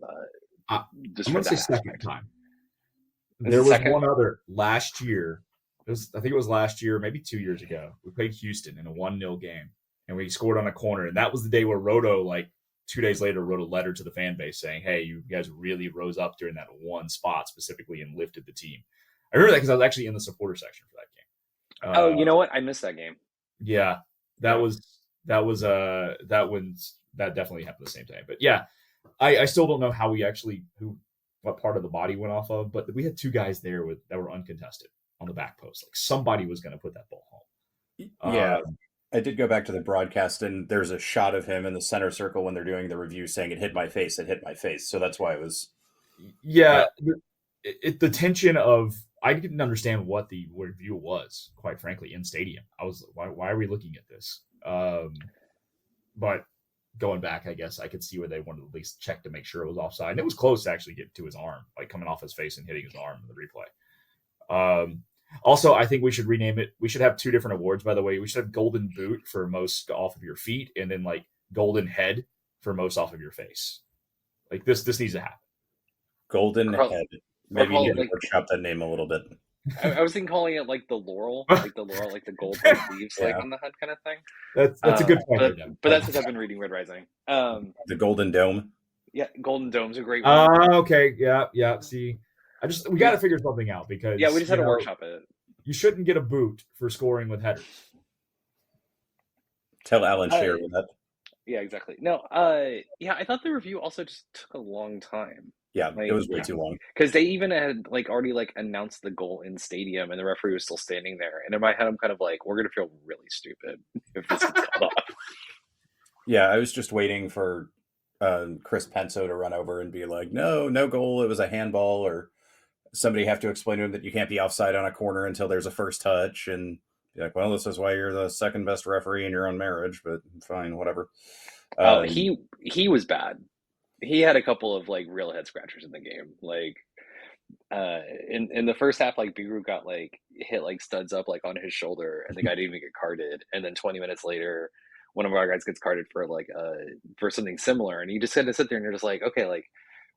I'm just going for to say that second aspect. time. Is There it was second? one other last year. I think it was last year, maybe 2 years ago. We played Houston in a 1-0 game, and we scored on a corner. And that was the day where Roto, like 2 days later, wrote a letter to the fan base saying, "Hey, you guys really rose up during that one spot specifically and lifted the team." I remember that because I was actually in the supporter section for that game. Oh, you know what? I missed that game. Yeah, that Yeah. was that definitely happened the same time. But yeah, I still don't know how we actually what part of the body went off of, but we had 2 guys there that were uncontested on the back post. Like somebody was going to put that ball home. Yeah, I did go back to the broadcast, and there's a shot of him in the center circle when they're doing the review saying it hit my face, it hit my face. So that's why it was. Yeah, the tension of I didn't understand what the review was, quite frankly, in stadium. I was why are we looking at this? But going back, I guess I could see where they wanted to at least check to make sure it was offside. And it was close to actually get to his arm, like coming off his face and hitting his arm in the replay. Also, I think we should rename it. We should have 2 different awards, by the way. We should have Golden Boot for most off of your feet, and then like Golden Head for most off of your face. Like this needs to happen. Golden Head. Maybe you need to like, workshop that name a little bit. I was thinking calling it like the laurel, like the gold like, leaves like on the head kind of thing. That's a good point. But that's what I've been reading Red Rising. The Golden Dome. Yeah, Golden Dome's a great one. Okay, yeah. See, we got to figure something out because we just had to workshop it. You shouldn't get a boot for scoring with headers. Tell Alan Shearer that. Yeah, exactly. No, yeah, I thought the review also just took a long time. Yeah, it was way too long. Because they even had like already like announced the goal in stadium, and the referee was still standing there. And in my head, I'm kind of like, we're gonna feel really stupid if this gets called off. Yeah, I was just waiting for Chris Penso to run over and be like, no goal, it was a handball, or somebody have to explain to him that you can't be offside on a corner until there's a first touch, and be like, well, this is why you're the second best referee in your own marriage, but fine, whatever. He was bad. He had a couple of like real head scratchers in the game. Like in the first half, like Biru got like hit like studs up like on his shoulder, and the guy didn't even get carded. And then 20 minutes later, one of our guys gets carded for like for something similar, and you just had to sit there and you're just like, okay, like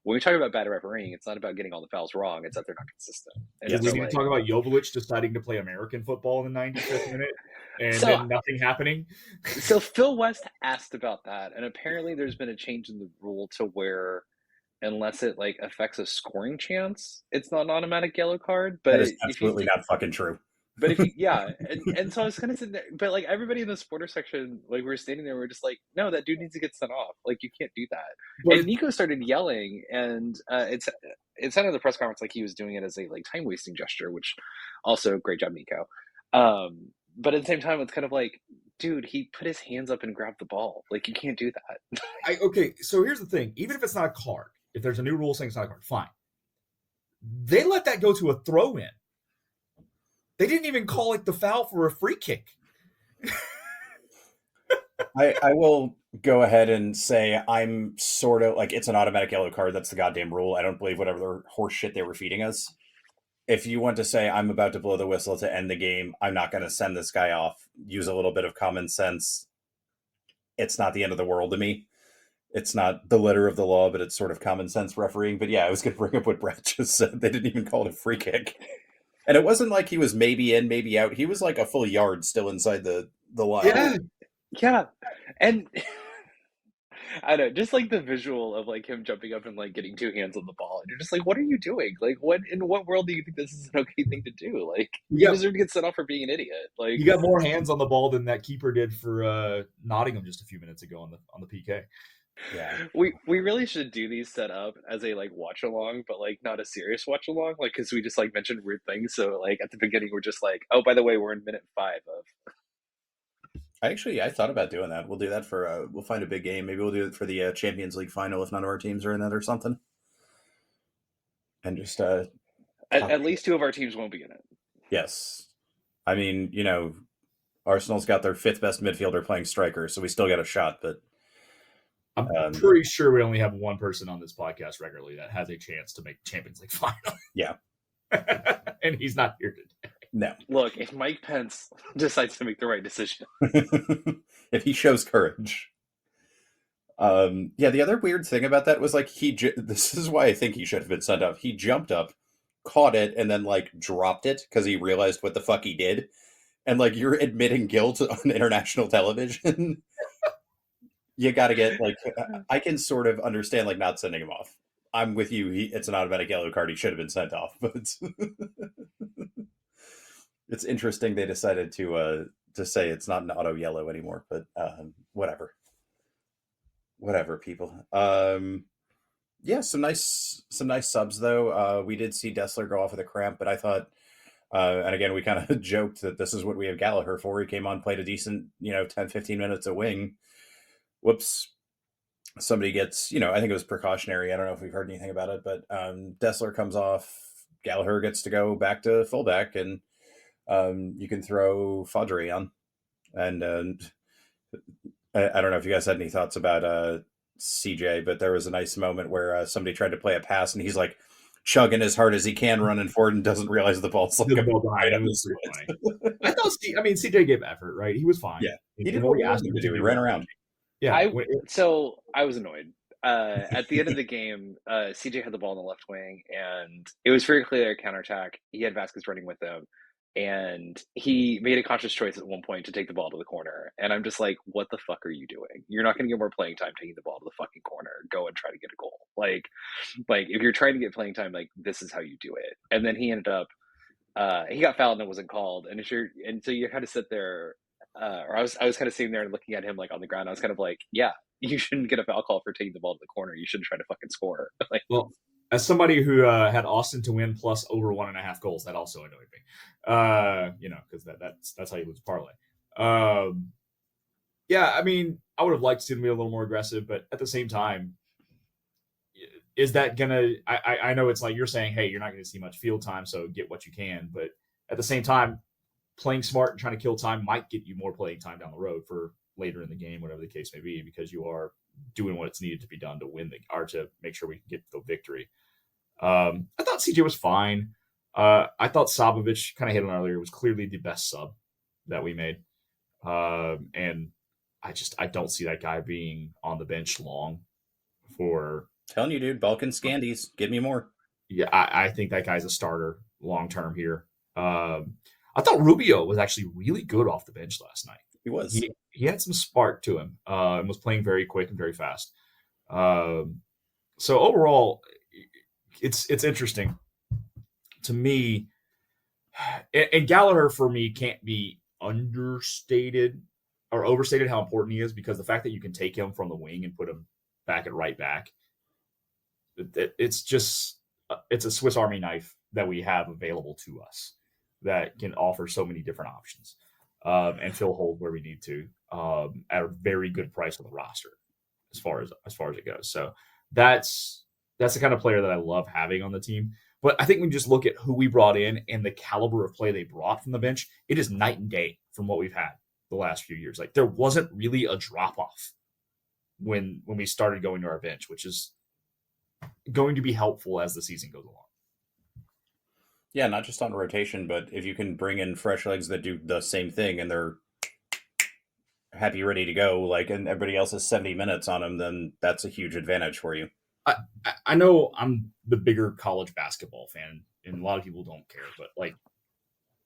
when we talk about bad refereeing, it's not about getting all the fouls wrong; it's that they're not consistent. And we need to talk about Jovic deciding to play American football in the 95th minute and then nothing happening. So Phil West asked about that, and apparently there's been a change in the rule to where unless it like affects a scoring chance, it's not an automatic yellow card. But that is absolutely not fucking true. But if you, and so I was kind of sitting there, but like everybody in the supporter section, like we were standing there, we are just like, no, that dude needs to get sent off. Like you can't do that. But and Nico started yelling, and it sounded in the press conference like he was doing it as a like time wasting gesture, which also great job, Nico. But at the same time, it's kind of like, dude, he put his hands up and grabbed the ball. Like you can't do that. Okay, so here's the thing: even if it's not a card, if there's a new rule saying it's not a card, fine. They let that go to a throw-in. They didn't even call it the foul for a free kick. I will go ahead and say I'm sort of like, it's an automatic yellow card. That's the goddamn rule. I don't believe whatever horse shit they were feeding us. If you want to say I'm about to blow the whistle to end the game, I'm not going to send this guy off. Use a little bit of common sense. It's not the end of the world to me. It's not the letter of the law, but it's sort of common sense refereeing. But yeah, I was going to bring up what Brett just said. They didn't even call it a free kick. And it wasn't like he was maybe in, maybe out. He was like a full yard still inside the line. Yeah. And I don't know, just like the visual of like him jumping up and like getting 2 hands on the ball. And you're just like, what are you doing? Like, in what world do you think this is an okay thing to do? Like, you deserve to get sent off for being an idiot. Like, you got more hands on the ball than that keeper did for Nottingham just a few minutes ago on the PK. Yeah, we really should do these set up as a like watch along, but like not a serious watch along, like because we just like mentioned weird things. So like at the beginning we're just like, oh, by the way, we're in minute 5 of. I thought about doing that. We'll do that for we'll find a big game. Maybe we'll do it for the Champions League final if none of our teams are in that or something. and just At least 2 of our teams won't be in it. yes. I mean, Arsenal's got their 5th best midfielder playing striker, so we still got a shot. But I'm pretty sure we only have one person on this podcast regularly that has a chance to make Champions League final. Yeah. And he's not here today. No. Look, if Mike Pence decides to make the right decision. If he shows courage. The other weird thing about that was like this is why I think he should have been sent off. He jumped up, caught it, and then like dropped it because he realized what the fuck he did. And like, you're admitting guilt on international television. You got to get like, I can sort of understand like not sending him off. I'm with you. It's an automatic yellow card. He should have been sent off, but it's interesting they decided to say it's not an auto yellow anymore. But whatever, people. Some nice subs though. We did see Dessler go off with a cramp, but I thought. And again, we kind of joked that this is what we have Gallagher for. He came on, played a decent, 10, 15 minutes a wing. Whoops. Somebody gets, I think it was precautionary. I don't know if we've heard anything about it, but Dessler comes off. Gallagher gets to go back to fullback, and you can throw Fodry on. And I don't know if you guys had any thoughts about CJ, but there was a nice moment where somebody tried to play a pass, and he's like, chugging as hard as he can, running forward, and doesn't realize the ball's like the ball behind him. Was funny. I thought, CJ gave effort, right? He was fine. Yeah, he did what we asked him to do. He ran around. Yeah. So I was annoyed. At the end of the game, CJ had the ball on the left wing, and it was very clear a counterattack. He had Vasquez running with him, and he made a conscious choice at one point to take the ball to the corner. And I'm just like, what the fuck are you doing? You're not going to get more playing time taking the ball to the fucking corner. Go and try to get a goal. Like if you're trying to get playing time, like, this is how you do it. And then he ended up, he got fouled and it wasn't called. And so you had to sit there, or I was kind of sitting there and looking at him like on the ground. I was kind of like, yeah, you shouldn't get a foul call for taking the ball to the corner. You shouldn't try to fucking score. Well, as somebody who had Austin to win plus over 1.5 goals, that also annoyed me. Because that's how you lose parlay. I mean, I would have liked to see them be a little more aggressive, but at the same time, is that gonna? I know it's like you're saying, hey, you're not going to see much field time, so get what you can. But at the same time, playing smart and trying to kill time might get you more playing time down the road for later in the game, whatever the case may be, because you are doing what's needed to be done to win or to make sure we can get the victory. I thought CJ was fine. I thought Sabovic, kind of hit on earlier, was clearly the best sub that we made. And I don't see that guy being on the bench long for. Telling you, dude, Balkan Scandies, give me more. Yeah, I think that guy's a starter long term here. I thought Rubio was actually really good off the bench last night. He was. He had some spark to him and was playing very quick and very fast. So overall, it's interesting to me. And Gallagher, for me, can't be understated or overstated how important he is, because the fact that you can take him from the wing and put him back at right back, it's a Swiss Army knife that we have available to us that can offer so many different options and fill holes where we need to at a very good price on the roster as far as it goes. So that's the kind of player that I love having on the team. But I think when you just look at who we brought in and the caliber of play they brought from the bench, it is night and day from what we've had the last few years. Like, there wasn't really a drop off when we started going to our bench, which is going to be helpful as the season goes along. Yeah, not just on rotation, but if you can bring in fresh legs that do the same thing and they're happy, ready to go, like, and everybody else has 70 minutes on them, then that's a huge advantage for you. I know I'm the bigger college basketball fan, and a lot of people don't care, but like,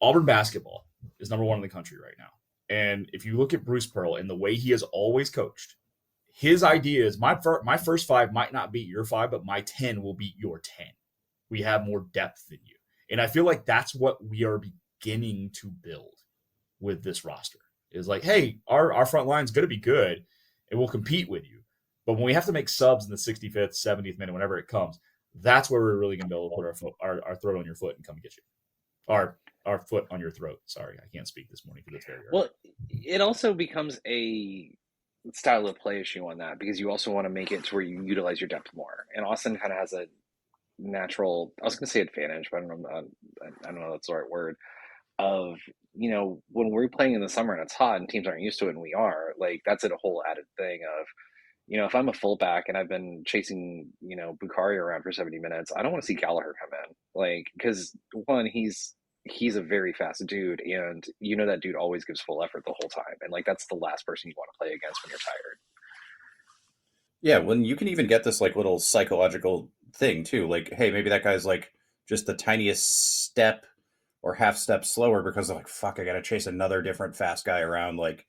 Auburn basketball is number 1 in the country right now. And if you look at Bruce Pearl and the way he has always coached, his idea is my first 5 might not beat your 5, but my 10 will beat your 10. We have more depth than you. And I feel like that's what we are beginning to build with this roster. Is like, hey, our front line is going to be good and we'll compete with you. But when we have to make subs in the 65th, 70th minute, whenever it comes, that's where we're really going to be able to put our throat on your foot and come get you. Our foot on your throat. Sorry, I can't speak this morning because it's very early. Well, it also becomes a style of play issue on that, because you also want to make it to where you utilize your depth more. And Austin kind of has natural, I was going to say advantage, but I don't know if that's the right word, of, when we're playing in the summer and it's hot and teams aren't used to it and we are, like, that's a whole added thing of, if I'm a fullback and I've been chasing, Bukhari around for 70 minutes, I don't want to see Gallagher come in. Like, because one, he's a very fast dude, and that dude always gives full effort the whole time. And like, that's the last person you want to play against when you're tired. Yeah, when you can even get this like little psychological thing too, like, hey, maybe that guy's like just the tiniest step or half step slower because they're like, fuck, I gotta chase another different fast guy around. Like,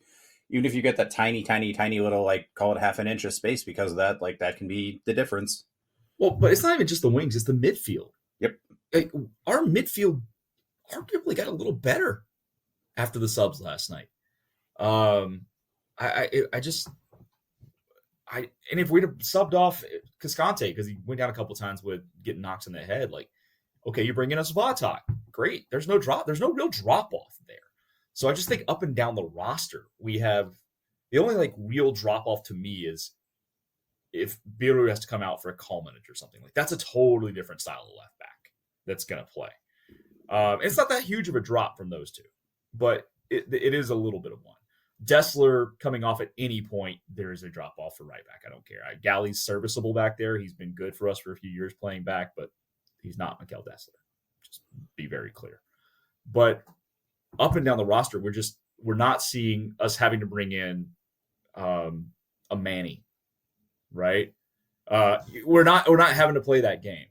even if you get that tiny, tiny, tiny little, like, call it half an inch of space because of that, like, that can be the difference. Well, but it's not even just the wings; it's the midfield. Yep. Like, our midfield arguably got a little better after the subs last night. And if we'd have subbed off Cascante because he went down a couple times with getting knocks in the head, like, okay, you're bringing us Vatak, great. There's no real drop off there. So I just think up and down the roster, we have the only like real drop off to me is if Biru has to come out for a Kalmanich or something. Like, that's a totally different style of left back that's going to play. It's not that huge of a drop from those two, but it is a little bit of one. Dessler coming off at any point, there is a drop off for right back. I don't care. Galley's serviceable back there. He's been good for us for a few years playing back, but he's not Mikel Dessler. Just be very clear. But up and down the roster, we're not seeing us having to bring in a Manny, right? We're not having to play that game.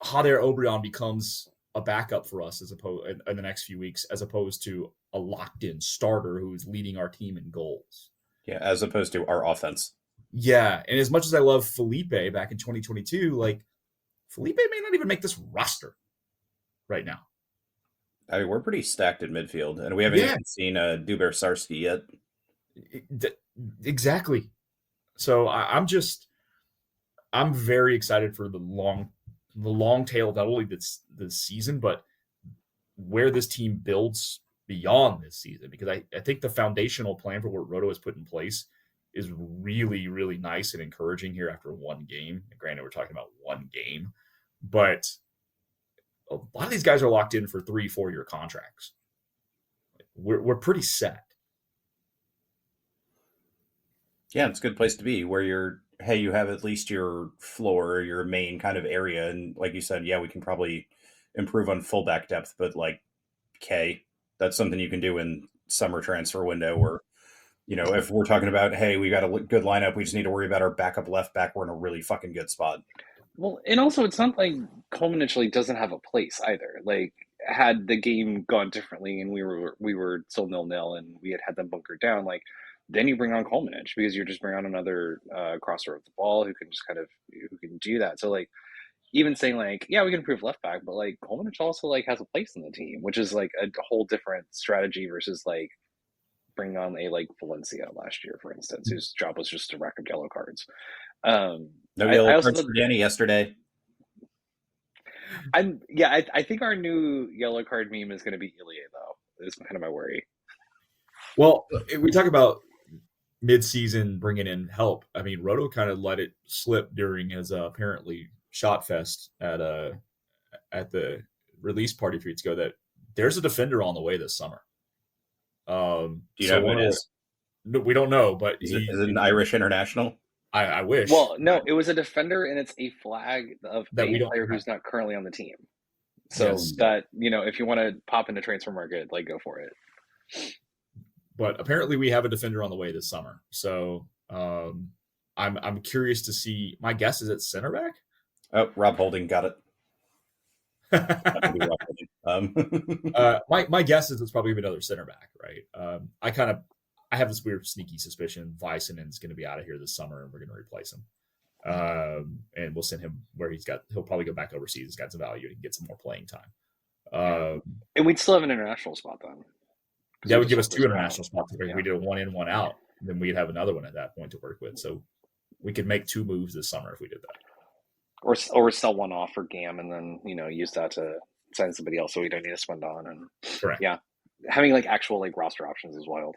Hadair Obrian becomes a backup for us as opposed in the next few weeks, as opposed to a locked-in starter who is leading our team in goals. Yeah, as opposed to our offense. Yeah, and as much as I love Felipe back in 2022, like, Felipe may not even make this roster right now. I mean, we're pretty stacked in midfield, and we haven't even seen Duber Sarski yet. Exactly. So I'm very excited for the long tail, not only this season, but where this team builds beyond this season, because I think the foundational plan for what Roto has put in place is really, really nice and encouraging here after one game. Granted, we're talking about one game, but a lot of these guys are locked in for 3-4 year contracts. We're pretty set. Yeah, it's a good place to be where you have at least your floor, your main kind of area. And like you said, yeah, we can probably improve on fullback depth, but like, that's something you can do in summer transfer window, or, if we're talking about, hey, we got a good lineup, we just need to worry about our backup left back, we're in a really fucking good spot. Well, and also it's not like Kalmanich doesn't have a place either. Like, had the game gone differently and we were still 0-0 and we had them bunkered down, like, then you bring on Kalmanich because you're just bringing on another crosser of the ball who can just who can do that. So like, even saying like, yeah, we can improve left back, but like Kalmanich also like has a place in the team, which is like a whole different strategy versus like bringing on a like Valencia last year, for instance, whose job was just to rack up yellow cards. No yellow cards for Danny yesterday. I think our new yellow card meme is going to be Ilie, though. Is kind of my worry. Well, if we talk about mid-season bringing in help, I mean, Roto kind of let it slip during his apparently shot fest at the release party 3 weeks ago that there's a defender on the way this summer. Do you know who it is? No, we don't know, but is it an Irish international? I wish. Well, no, it was a defender, and it's a flag of that a player who's not currently on the team. So that, if you want to pop into transfer market, like, go for it. But apparently we have a defender on the way this summer. So I'm curious to see. My guess is it's center back. Oh, Rob Holding got it. My guess is it's probably another center back, right? I have this weird sneaky suspicion Vaisanen's going to be out of here this summer, and we're going to replace him. And we'll send him where he'll probably go back overseas. He's got some value and get some more playing time. And we'd still have an international spot then. That would give us 2 international spots. If we did a 1 in, 1 out, then we'd have another one at that point to work with. So we could make 2 moves this summer if we did that. Or sell one off for GAM and then, use that to sign somebody else so we don't need to spend on. And correct. Yeah. Having like actual like roster options is wild.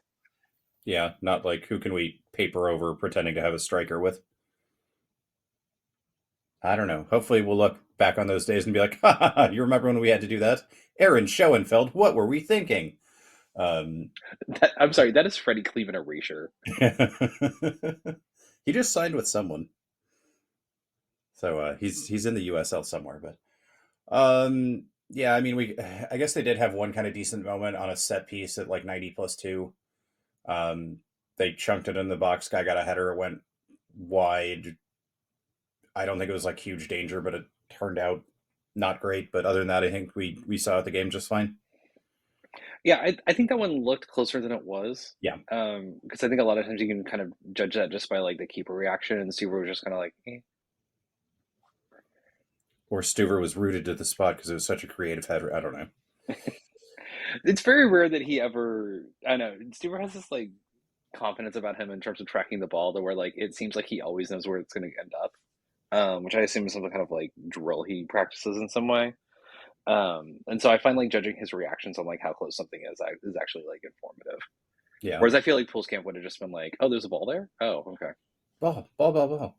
Yeah, not like who can we paper over pretending to have a striker with. I don't know. Hopefully we'll look back on those days and be like, ha ha ha, you remember when we had to do that? Aaron Schoenfeld, what were we thinking? I'm sorry, that is Freddie Cleveland erasure. He just signed with someone. So he's in the USL somewhere, but yeah, I mean I guess they did have one kind of decent moment on a set piece at like 90+2. They chunked it in the box, guy got a header, it went wide. I don't think it was like huge danger, but it turned out not great. But other than that, I think we saw the game just fine. Yeah, I think that one looked closer than it was. Yeah. Because I think a lot of times you can kind of judge that just by like the keeper reaction, and Stuber was just kind of like, eh. Or Stuver was rooted to the spot because it was such a creative header. I don't know. It's very rare that he ever. I know Stuber has this like confidence about him in terms of tracking the ball, to where like it seems like he always knows where it's going to end up, which I assume is some kind of like drill he practices in some way. And so I find like judging his reactions on like how close something is actually like informative. Yeah. Whereas I feel like Poolscamp would have just been like, oh, there's a ball there? Oh, okay. Ball.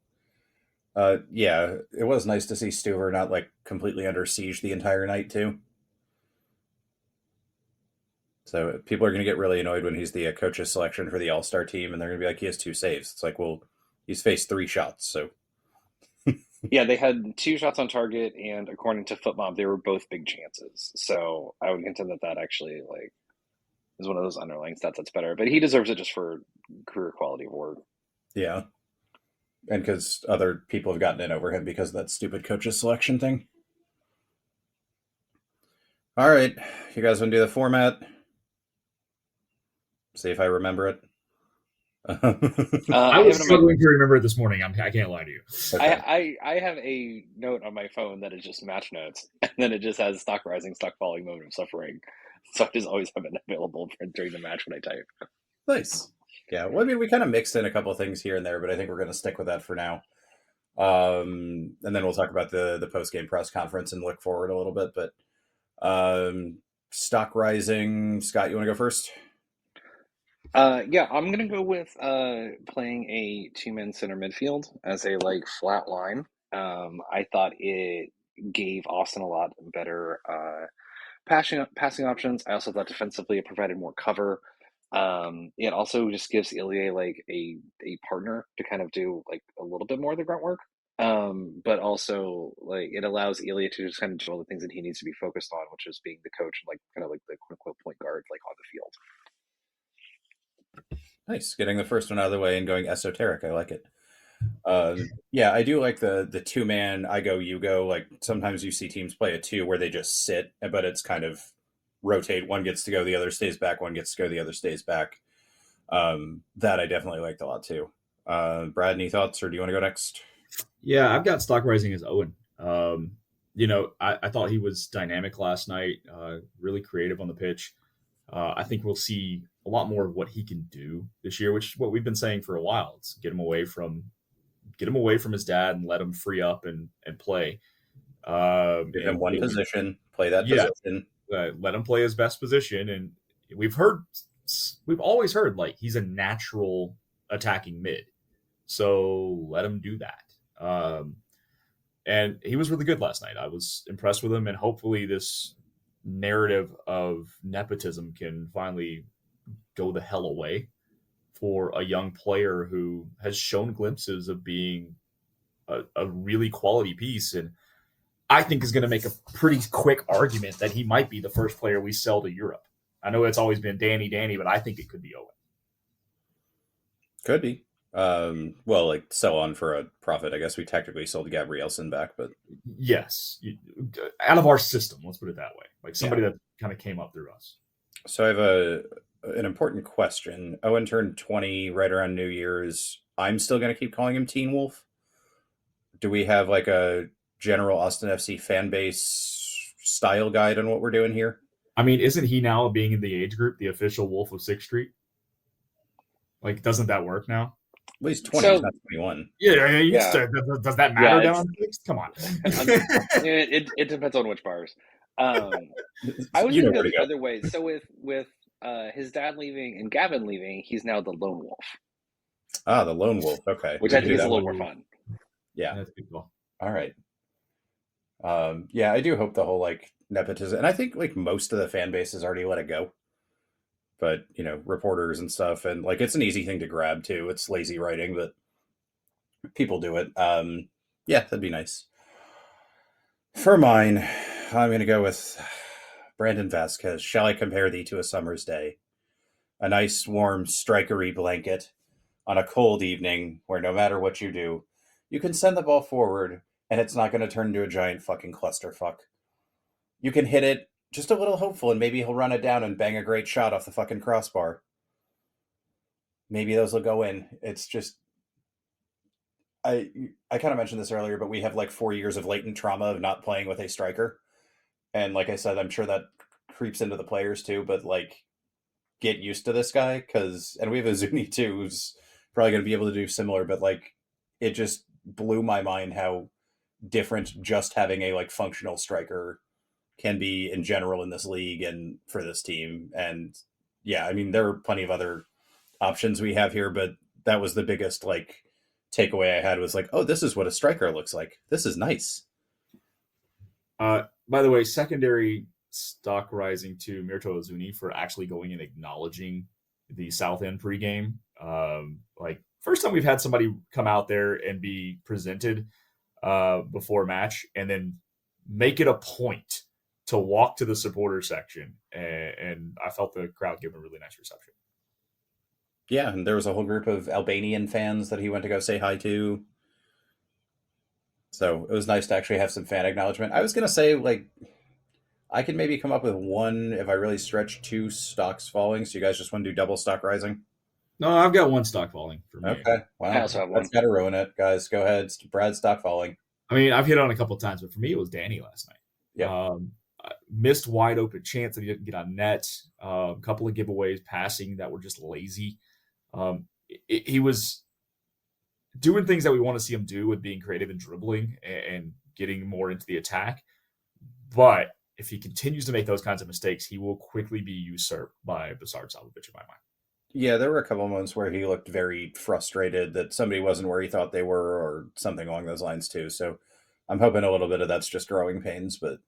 Yeah, it was nice to see Stuver not like completely under siege the entire night too. So people are going to get really annoyed when he's the coach's selection for the All-Star team, and they're going to be like, he has 2 saves. It's like, well, he's faced 3 shots, so. Yeah, they had 2 shots on target, and according to FootMob, they were both big chances. So I would contend that actually like is one of those underlying stats that's better. But he deserves it just for career quality of work. Yeah. And because other people have gotten in over him because of that stupid coach's selection thing. All right. You guys want to do the format? See if I remember it. I was struggling to remember it this morning. I can't lie to you. Okay. I have a note on my phone that is just match notes, and then it just has stock rising, stock falling, moment of suffering. So I just always have it available during the match when I type. Nice. Yeah, well, I mean, we kind of mixed in a couple of things here and there, but I think we're going to stick with that for now. And then we'll talk about the post-game press conference and look forward a little bit. But stock rising, Scott, you want to go first? Yeah, I'm gonna go with playing a 2-man center midfield as a like flat line. I thought it gave Austin a lot better passing options. I also thought defensively it provided more cover. It also just gives Ilya like a partner to kind of do like a little bit more of the grunt work. But also like it allows Ilya to just kind of do all the things that he needs to be focused on, which is being the coach and like kind of like the quote unquote point guard like on the field. Nice. Getting the first one out of the way and going esoteric. I like it. Yeah, I do like the 2-man, I go, you go. Like sometimes you see teams play a 2 where they just sit, but it's kind of rotate. One gets to go, the other stays back. One gets to go, the other stays back. That I definitely liked a lot too. Brad, any thoughts, or do you want to go next? Yeah, I've got stock rising as Owen. I thought he was dynamic last night, really creative on the pitch. I think we'll see a lot more of what he can do this year, which is what we've been saying for a while. It's get him away from his dad and let him free up and play. Give him one position, play that position. Let him play his best position. And we've always heard like he's a natural attacking mid. So let him do that. And he was really good last night. I was impressed with him, and hopefully this narrative of nepotism can finally go the hell away for a young player who has shown glimpses of being a really quality piece, and I think is going to make a pretty quick argument that he might be the first player we sell to Europe. I know it's always been Danny, but I think it could be Owen. Could be. Well, like sell on for a profit. I guess we technically sold Gabrielson back, but yes, out of our system, let's put it that way. Like somebody that kind of came up through us. So I have an important question. Owen turned 20 right around New Year's. I'm still going to keep calling him Teen Wolf. Do we have like a general Austin FC fan base style guide on what we're doing here? I mean, isn't he now, being in the age group, the official Wolf of 6th Street? Like, doesn't that work now? Well, he's 20, he's not 21. Yeah. Does that matter down on the Knicks? Come on. it depends on which bars. I was going to go the other way. So with his dad leaving and Gavin leaving, he's now the lone wolf. Ah, the lone wolf. Okay. Which I think is a little more fun. Yeah. That's good. All right. Yeah, I do hope the whole like nepotism, and I think like most of the fan base has already let it go. But reporters and stuff, and like it's an easy thing to grab too. It's lazy writing, but people do it. Yeah, that'd be nice. For mine, I'm going to go with Brandon Vasquez. Shall I compare thee to a summer's day? A nice, warm, strikery blanket on a cold evening where no matter what you do, you can send the ball forward and it's not going to turn into a giant fucking clusterfuck. You can hit it just a little hopeful and maybe he'll run it down and bang a great shot off the fucking crossbar. Maybe those will go in. It's just I kind of mentioned this earlier, but we have like 4 years of latent trauma of not playing with a striker. And like I said, I'm sure that creeps into the players too, but like get used to this guy and we have a Zuni too, who's probably going to be able to do similar, but like it just blew my mind how different just having a like functional striker can be in general in this league and for this team. And yeah, I mean, there are plenty of other options we have here, but that was the biggest like takeaway I had was like, oh, this is what a striker looks like. This is nice. By the way, secondary stock rising to Mirto Ozuni for actually going and acknowledging the South End pregame. Like first time we've had somebody come out there and be presented before a match and then make it a point to walk to the supporter section. And I felt the crowd give a really nice reception. Yeah, and there was a whole group of Albanian fans that he went to go say hi to. So it was nice to actually have some fan acknowledgement. I was going to say, like, I could maybe come up with one if I really stretch 2 stocks falling. So you guys just want to do double stock rising? No, I've got one stock falling for me. Okay, wow. I also have one. That's got to ruin it, guys. Go ahead. Brad, stock falling. I mean, I've hit on a couple of times, but for me, it was Danny last night. Yeah. Missed wide open chance that he didn't get on net. A couple of giveaways passing that were just lazy. He was doing things that we want to see him do with being creative and dribbling and getting more into the attack. But if he continues to make those kinds of mistakes, he will quickly be usurped by Basard Salvovic in my mind. Yeah, there were a couple of moments where he looked very frustrated that somebody wasn't where he thought they were or something along those lines too. So I'm hoping a little bit of that's just growing pains, but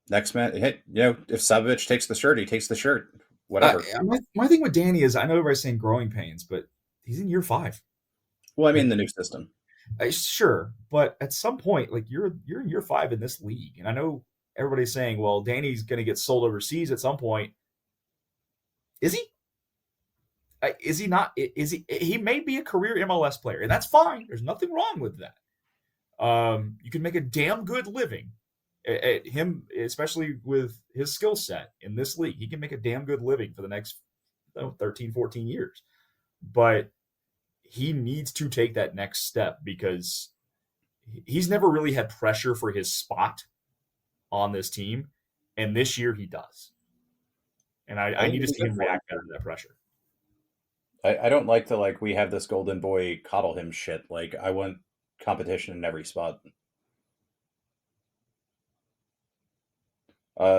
next man, if Salvovic takes the shirt, he takes the shirt. Whatever. My thing with Danny is I know everybody's saying growing pains, but he's in year 5. Well, I mean the new system. Sure, but at some point, like you're in year 5 in this league, and I know everybody's saying, well, Danny's going to get sold overseas at some point. Is he? Is he not? Is he? He may be a career MLS player, and that's fine. There's nothing wrong with that. You can make a damn good living. At him, especially with his skill set in this league, he can make a damn good living for the next 13, 14 years. But he needs to take that next step because he's never really had pressure for his spot on this team. And this year he does. And I need to see him react better to that pressure. I don't like to we have this golden boy coddle him shit. Like I want competition in every spot.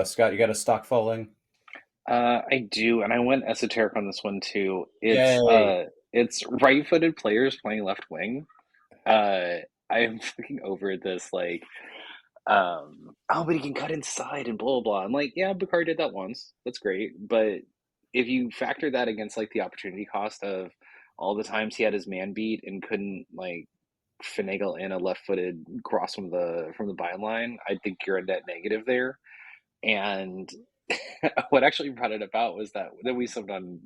Scott, you got a stock falling? I do, and I went esoteric on this one too. It's right-footed players playing left wing. I am fucking over this but he can cut inside and blah blah blah. I'm like, yeah, Bakari did that once. That's great, but if you factor that against the opportunity cost of all the times he had his man beat and couldn't finagle in a left-footed cross from the byline, I think you're a net negative there. And what actually brought it about was that we subbed on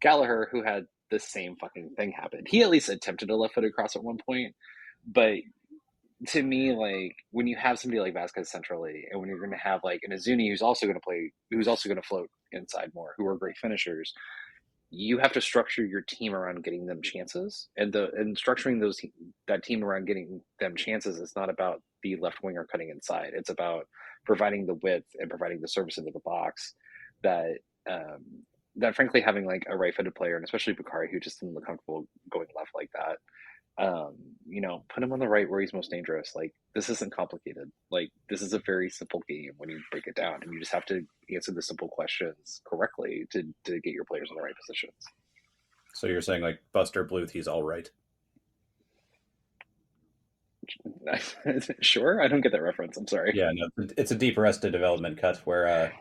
Gallagher, who had the same fucking thing happen. He at least attempted a left-footed cross at one point, but to me, when you have somebody like Vasquez centrally, and when you're going to have an Azuni who's also going to float inside more, who are great finishers, you have to structure your team around getting them chances, and structuring that team around getting them chances is not about the left winger cutting inside. It's about providing the width and providing the service into the box that frankly having a right-footed player, and especially Bakari, who just didn't look comfortable going left like that, put him on the right where he's most dangerous. This isn't complicated. This is a very simple game when you break it down, and you just have to answer the simple questions correctly to get your players in the right positions. So you're saying Buster Bluth, he's all right? Sure, I don't get that reference. I'm sorry. Yeah, no, it's a deep Arrested Development cut where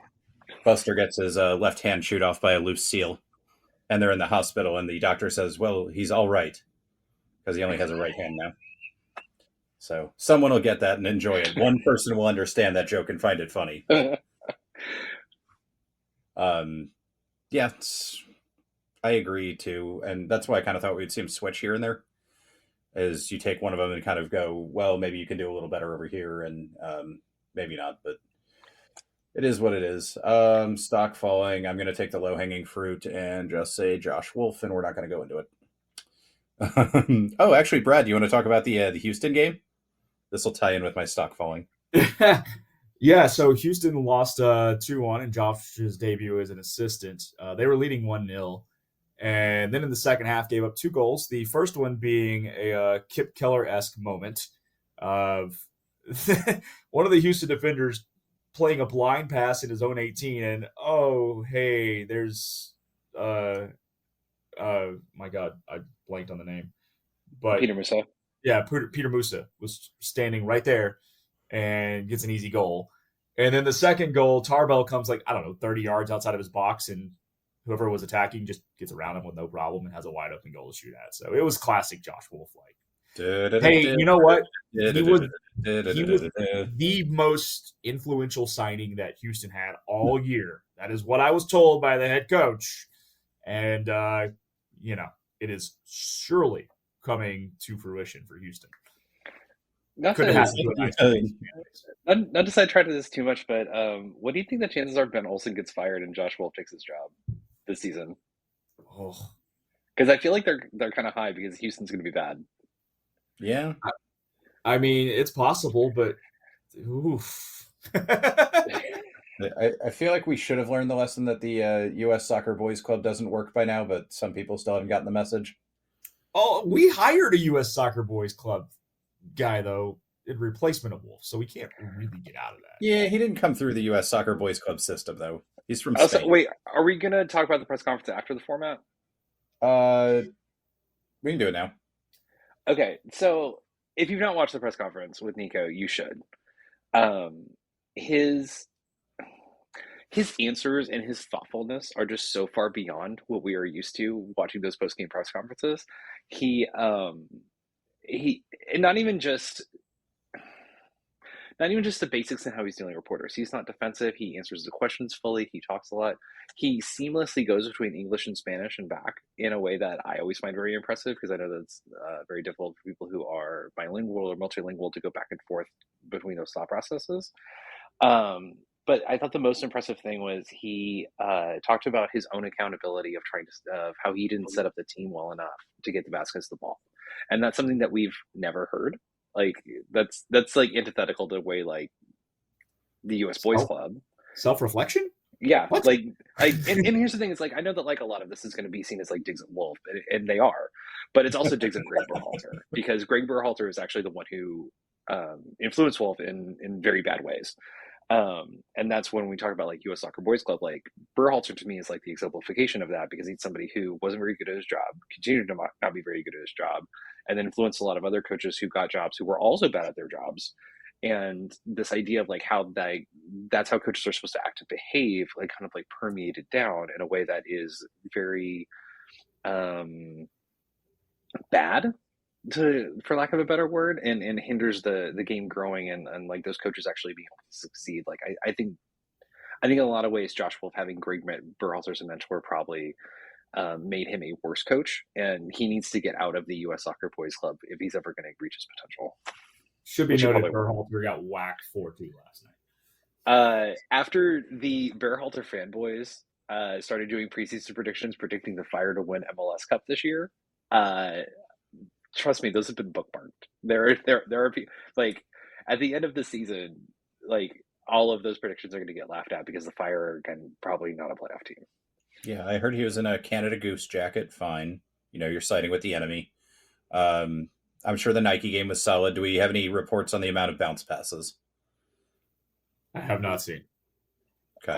Buster gets his left hand chewed off by a loose seal, and they're in the hospital, and the doctor says, "Well, he's all right because he only has a right hand now." So someone will get that and enjoy it. One person will understand that joke and find it funny. Yeah, I agree too, and that's why I kind of thought we'd see him switch here and there. Is you take one of them and kind of go, well, maybe you can do a little better over here, and maybe not, but it is what it is. Stock falling. I'm going to take the low hanging fruit and just say Josh Wolf, and we're not going to go into it. Oh, actually, Brad, do you want to talk about the Houston game? This will tie in with my stock falling. Yeah, so Houston lost 2-1 in Josh's debut as an assistant. They were leading 1-0. And then in the second half, gave up 2 goals. The first one being a Kip Keller-esque moment of one of the Houston defenders playing a blind pass in his own 18. And, oh, hey, there's my God, I blanked on the name. But Peter Musa. Yeah, Peter Musa was standing right there and gets an easy goal. And then the second goal, Tarbell comes 30 yards outside of his box, and whoever was attacking just gets around him with no problem and has a wide open goal to shoot at. So it was classic Josh Wolf. Hey, you know what? He was the most influential signing that Houston had all year. That is what I was told by the head coach. And, it is surely coming to fruition for Houston. Not to sidetrack this too much, but what do you think the chances are Ben Olsen gets fired and Josh Wolf takes his job this season? Because I feel like they're kind of high because Houston's going to be bad. Yeah, I mean it's possible, but oof. I feel like we should have learned the lesson that the U.S. Soccer Boys Club doesn't work by now, but some people still haven't gotten the message. Oh, we hired a U.S. Soccer Boys Club guy, though, in replacement of Wolf, so we can't really get out of that. Yeah, he didn't come through the U.S. Soccer Boys Club system, though. He's from Spain. So, wait, are we going to talk about the press conference after the format? We can do it now. Okay, so if you've not watched the press conference with Nico, you should. His answers and his thoughtfulness are just so far beyond what we are used to watching those post-game press conferences. He not even just the basics and how he's dealing with reporters. He's not defensive. He answers the questions fully. He talks a lot. He seamlessly goes between English and Spanish and back in a way that I always find very impressive, because I know that's very difficult for people who are bilingual or multilingual to go back and forth between those thought processes. But I thought the most impressive thing was he talked about his own accountability of how he didn't set up the team well enough to get the Vasquez the ball. And that's something that we've never heard. Like that's antithetical to the way the U.S. Boys Club. Self-reflection? Yeah. What? And here's the thing, it's I know that a lot of this is going to be seen as Diggs and Wolf, and they are, but it's also Diggs and Greg Berhalter, because Greg Berhalter is actually the one who influenced Wolf in very bad ways. And that's when we talk about U.S. Soccer Boys Club, Berhalter to me is the exemplification of that, because he's somebody who wasn't very good at his job, continued to not be very good at his job, and then influenced a lot of other coaches who got jobs who were also bad at their jobs. And this idea of how that's how coaches are supposed to act and behave, permeated down in a way that is very bad, for lack of a better word, and hinders the game growing and those coaches actually being able to succeed. I think in a lot of ways, Josh Wolf having Greg Berhalter as a mentor probably made him a worse coach, and he needs to get out of the U.S. Soccer Boys Club if he's ever going to reach his potential. Should be noted, Berhalter got whacked 4-2 last night. After the Berhalter fanboys started doing preseason predictions, predicting the Fire to win MLS Cup this year, trust me, those have been bookmarked. There are people at the end of the season, all of those predictions are going to get laughed at, because the Fire are, again, probably not a playoff team. Yeah, I heard he was in a Canada Goose jacket. Fine, you're siding with the enemy. I'm sure the Nike game was solid. Do we have any reports on the amount of bounce passes? I have not seen. Okay.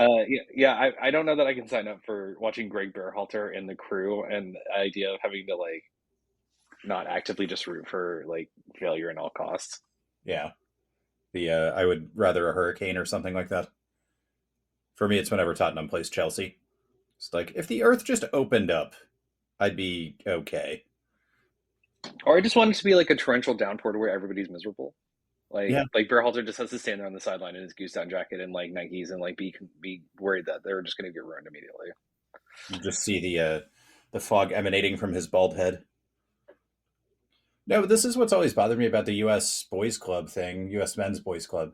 I don't know that I can sign up for watching Greg Berhalter and the crew, and the idea of having to not actively just root for like failure at all costs. Yeah. I would rather a hurricane or something like that. For me, it's whenever Tottenham plays Chelsea. It's like, if the earth just opened up, I'd be okay. Or I just want it to be like a torrential downpour to where everybody's miserable. Yeah. Like Berhalter just has to stand there on the sideline in his goose down jacket and like Nikes and like be worried that they're just going to get ruined immediately. You just see the fog emanating from his bald head. No, this is what's always bothered me about the U.S. boys club thing, U.S. men's boys club.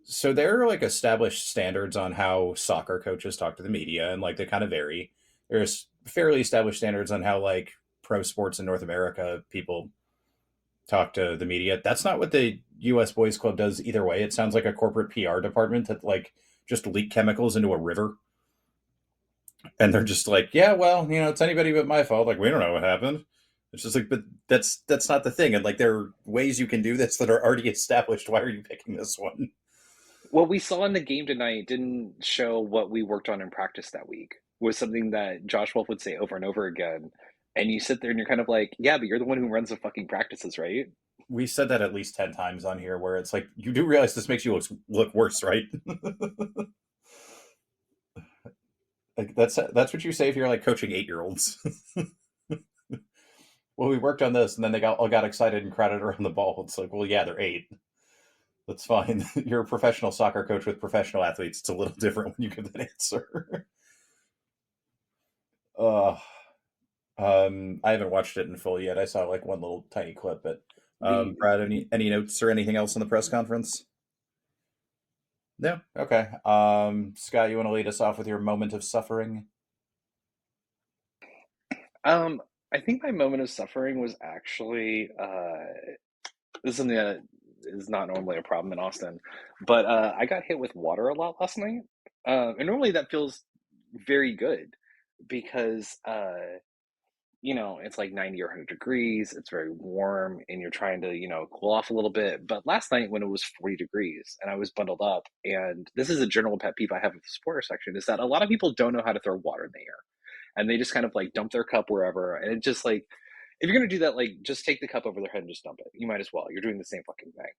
So there are like established standards on how soccer coaches talk to the media, and like they kind of vary. There's fairly established standards on how like pro sports in North America people talk to the media. That's not what the U.S. boys club does either way. It sounds like a corporate PR department that like just leak chemicals into a river. And they're just like, yeah, well, it's anybody but my fault. Like, we don't know what happened. It's just like, but that's not the thing. And like, there are ways you can do this that are already established. Why are you picking this one? What we saw in the game tonight didn't show what we worked on in practice that week. Was something that Josh Wolf would say over and over again. And you sit there and you're kind of like, yeah, but you're the one who runs the fucking practices, right? We said that at least 10 times on here, where it's like, you do realize this makes you look worse, right? Like that's what you say if you're like coaching 8-year-olds. Well, we worked on this, and then they all got excited and crowded around the ball. It's like, well, yeah, they're 8. That's fine. You're a professional soccer coach with professional athletes. It's a little different when you give that answer. I haven't watched it in full yet. I saw like one little tiny clip, but Brad, any notes or anything else in the press conference? No? Okay. Scott, you want to lead us off with your moment of suffering? I think my moment of suffering was actually this is something that is not normally a problem in Austin, but I got hit with water a lot last night. And normally that feels very good because it's like 90 or 100 degrees, it's very warm, and you're trying to, cool off a little bit. But last night when it was 40 degrees and I was bundled up, and this is a general pet peeve I have with the supporter section, is that a lot of people don't know how to throw water in the air. And they just kind of like dump their cup wherever. And it just like, if you're going to do that, like just take the cup over their head and just dump it. You might as well. You're doing the same fucking thing.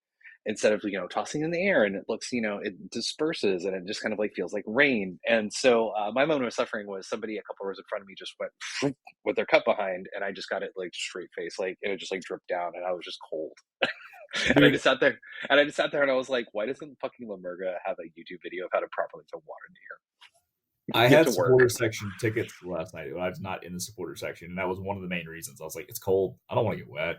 Instead of, tossing in the air and it looks, it disperses and it just kind of like feels like rain. And so my moment of suffering was somebody a couple rows in front of me just went with their cup behind, and I just got it like straight face, like it just like dripped down, and I was just cold. And I just sat there and I was like, why doesn't fucking Lamurga have a YouTube video of how to properly throw water in the air? I had supporter section tickets last night. I was not in the supporter section, and that was one of the main reasons. I was like, it's cold. I don't want to get wet.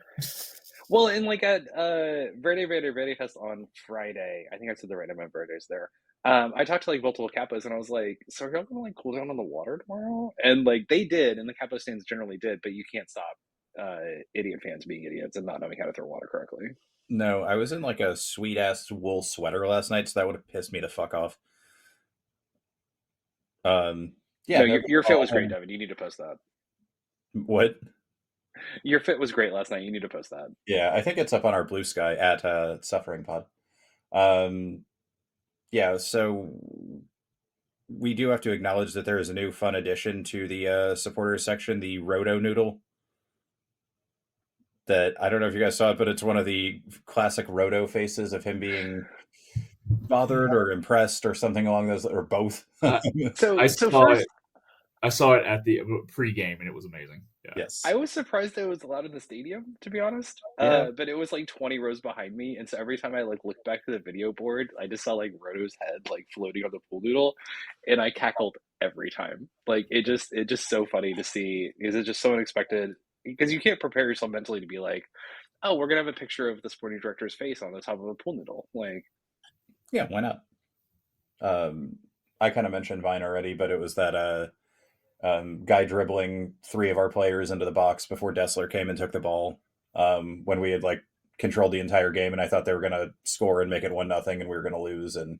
Well, and like at VERDE Fest on Friday, I think I said the right amount of Verdes there. I talked to like multiple Kappas, and I was like, so are y'all gonna like cool down on the water tomorrow? And like they did, and the Kappa stands generally did, but you can't stop idiot fans being idiots and not knowing how to throw water correctly. No, I was in like a sweet ass wool sweater last night, so that would have pissed me the fuck off. Yeah. No, your fit was great, Devin. You need to post that. What? Your fit was great last night. You need to post that. Yeah, I think it's up on our Blue Sky at Suffering Pod. Yeah, so we do have to acknowledge that there is a new fun addition to the supporters section, the Roto Noodle. That I don't know if you guys saw it, but it's one of the classic Roto faces of him being bothered or impressed or something along those, or both. I saw it at the pregame, and it was amazing. Yeah. Yes. I was surprised that it was allowed in the stadium, to be honest. Yeah. But it was like 20 rows behind me, and so every time I like looked back to the video board, I just saw like Roto's head like floating on the pool noodle, and I cackled every time. Like it's just so funny to see, because it's just so unexpected. Because you can't prepare yourself mentally to be like, oh, we're gonna have a picture of the sporting director's face on the top of a pool noodle. Like, yeah, why not? I kind of mentioned Vine already, but it was that guy dribbling 3 of our players into the box before Dessler came and took the ball when we had like controlled the entire game, and I thought they were going to score and make it 1-0 and we were going to lose. And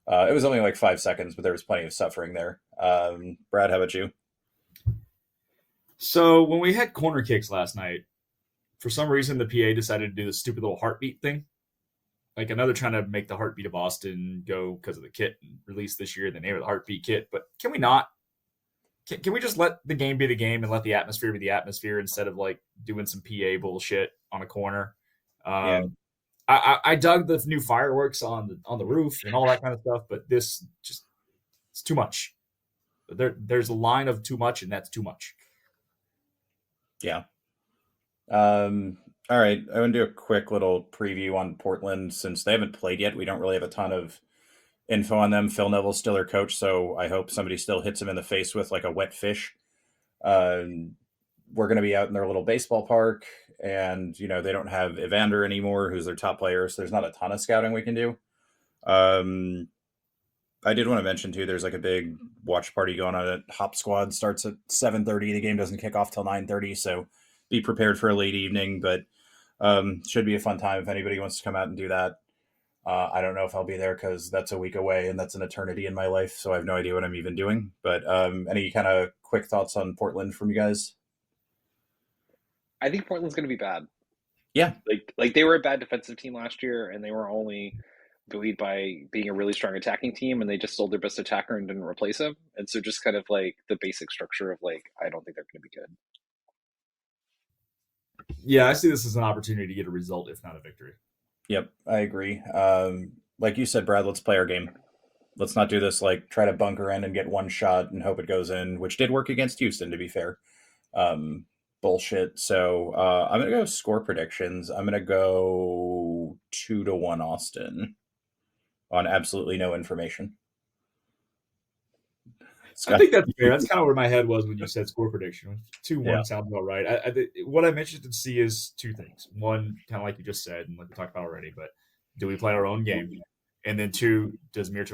it was only like 5 seconds, but there was plenty of suffering there. Brad, how about you? So when we had corner kicks last night, for some reason the PA decided to do the stupid little heartbeat thing. Like another trying to make the heartbeat of Boston go because of the kit released this year, the name of the heartbeat kit. But can we not? Can we just let the game be the game and let the atmosphere be the atmosphere instead of like doing some PA bullshit on a corner? Yeah. I dug the new fireworks on the roof and all that kind of stuff, but this just it's too much. There's a line of too much, and that's too much. Yeah. All right. I want to do a quick little preview on Portland since they haven't played yet. We don't really have a ton of info on them. Phil Neville's still their coach, so I hope somebody still hits him in the face with like a wet fish. We're going to be out in their little baseball park, and they don't have Evander anymore, who's their top player, so there's not a ton of scouting we can do. I did want to mention too, there's like a big watch party going on at Hop Squad. Starts at 7:30. The game doesn't kick off till 9:30, so be prepared for a late evening, but should be a fun time if anybody wants to come out and do that. I don't know if I'll be there because that's a week away and that's an eternity in my life, so I have no idea what I'm even doing. But any kind of quick thoughts on Portland from you guys? I think Portland's going to be bad. Yeah. Like they were a bad defensive team last year, and they were only buoyed by being a really strong attacking team, and they just sold their best attacker and didn't replace him. And so just kind of like the basic structure of like, I don't think they're going to be good. Yeah, I see this as an opportunity to get a result, if not a victory. Yep, I agree. Like you said, Brad, let's play our game. Let's not do this like try to bunker in and get one shot and hope it goes in, which did work against Houston, to be fair. Bullshit. So I'm going to go score predictions. I'm going to go 2-1 Austin on absolutely no information. Scott? I think that's fair. That's kind of where my head was when you said score prediction. 2-1 Yeah. sounds about right. What I'm interested to see is two things. One, kind of like you just said, and like we talked about already, but do we play our own game? And then two, does Mirto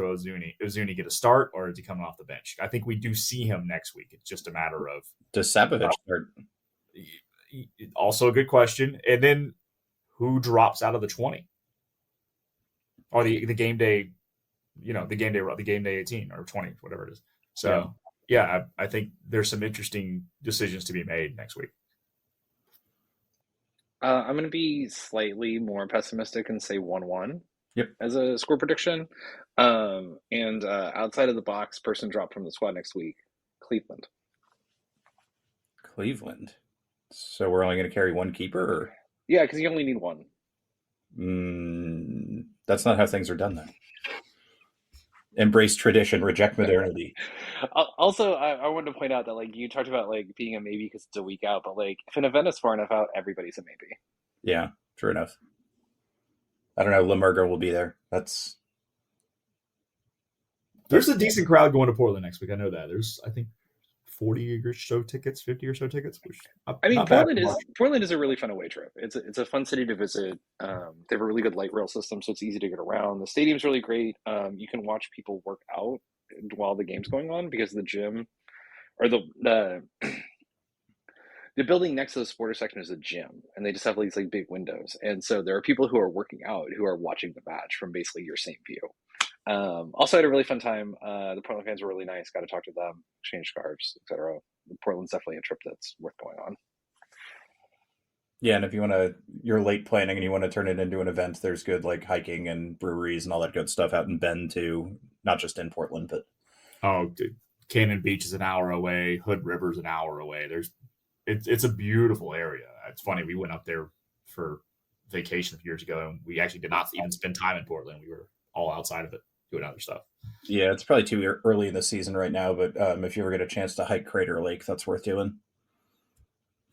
Ozuni get a start, or is he coming off the bench? I think we do see him next week. It's just a matter of does Sabovic start? Also a good question. And then who drops out of the 20 or the game day? The game day 18 or 20, whatever it is. So yeah, I think there's some interesting decisions to be made next week. I'm going to be slightly more pessimistic and say 1-1. Yep. As a score prediction. And outside of the box, person dropped from the squad next week, Cleveland. So we're only going to carry one keeper? Or? Yeah, because you only need one. That's not how things are done then. Embrace tradition, reject modernity. Also, I wanted to point out that like you talked about like being a maybe because it's a week out, but like if an event is far enough out, everybody's a maybe. Yeah, true enough. I don't know. Lemurger will be there. There's a decent crowd going to Portland next week. I know that. There's, I think, 40 or so tickets, 50 or so tickets. Which Portland is a really fun away trip. It's a fun city to visit. They have a really good light rail system, so it's easy to get around. The stadium's really great. You can watch people work out while the game's going on because the gym or the building next to the supporter section is a gym, and they just have these like big windows, and so there are people who are working out who are watching the match from basically your same view. Also had a really fun time. The Portland fans were really nice. Got to talk to them, exchange scarves, etc. Portland's definitely a trip that's worth going on. Yeah, and if you're late planning and you want to turn it into an event, there's good like hiking and breweries and all that good stuff out in Bend too. Not just in Portland, but Cannon Beach is an hour away. Hood River's an hour away. It's a beautiful area. It's funny. We went up there for vacation years ago, and we actually did not even spend time in Portland. We were all outside of it doing other stuff. Yeah, it's probably too early in the season right now, but if you ever get a chance to hike Crater Lake, that's worth doing.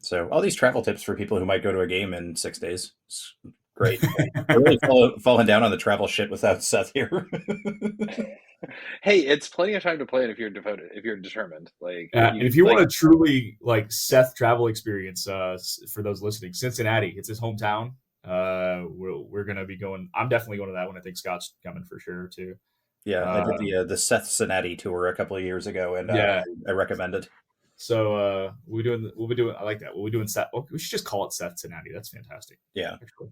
So all these travel tips for people who might go to a game in 6 days. It's great. We're really falling down on the travel shit without Seth here. Hey, it's plenty of time to plan if you're devoted, if you're determined. Like, if you want to truly like Seth travel experience, for those listening, Cincinnati, it's his hometown. We're gonna be going. I'm definitely going to that one. I think Scott's coming for sure too. Yeah, I did the Seth Cincinnati tour a couple of years ago, and I recommend it. So we'll be doing. I like that. We'll be doing Seth. We should just call it Seth Cincinnati. That's fantastic. Yeah, actually.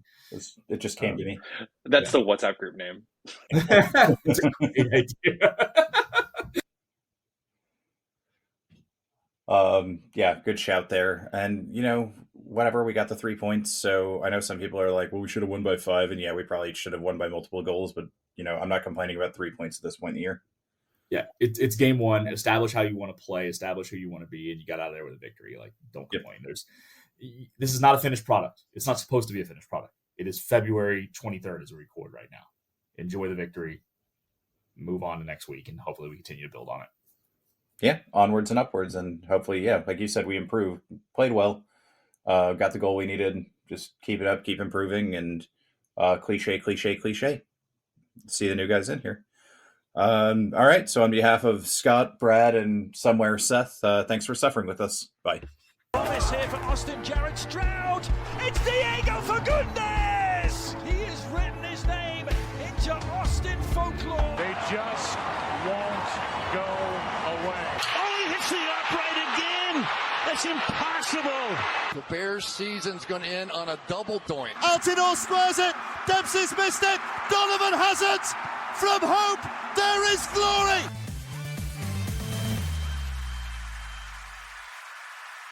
It just came to me. That's the WhatsApp group name. It's a great idea. Yeah, good shout there. And whatever, we got the 3 points. So I know some people are like, well, we should have won by 5, and yeah, we probably should have won by multiple goals. But I'm not complaining about 3 points at this point in the year. Yeah, it's game one. Establish how you want to play, establish who you want to be, and you got out of there with a victory. Like, don't complain. This is not a finished product. It's not supposed to be a finished product. It is February 23rd as we record right now. Enjoy the victory. Move on to next week, and hopefully we continue to build on it. Yeah, onwards and upwards, and hopefully, yeah, like you said, we improved, played well, got the goal we needed. Just keep it up, keep improving, and cliche. See the new guys in here. All right, so on behalf of Scott, Brad, and somewhere Seth, thanks for suffering with us. Bye. Promise here for Austin Jared Stroud. It's Diego for goodness! He has written his name into Austin folklore. They just won't go away. Oh, he hits the upright again! That's impossible! The Bears' season's going to end on a double doink. Altidore squares it. Dempsey's missed it. Donovan has it. From hope, there is glory.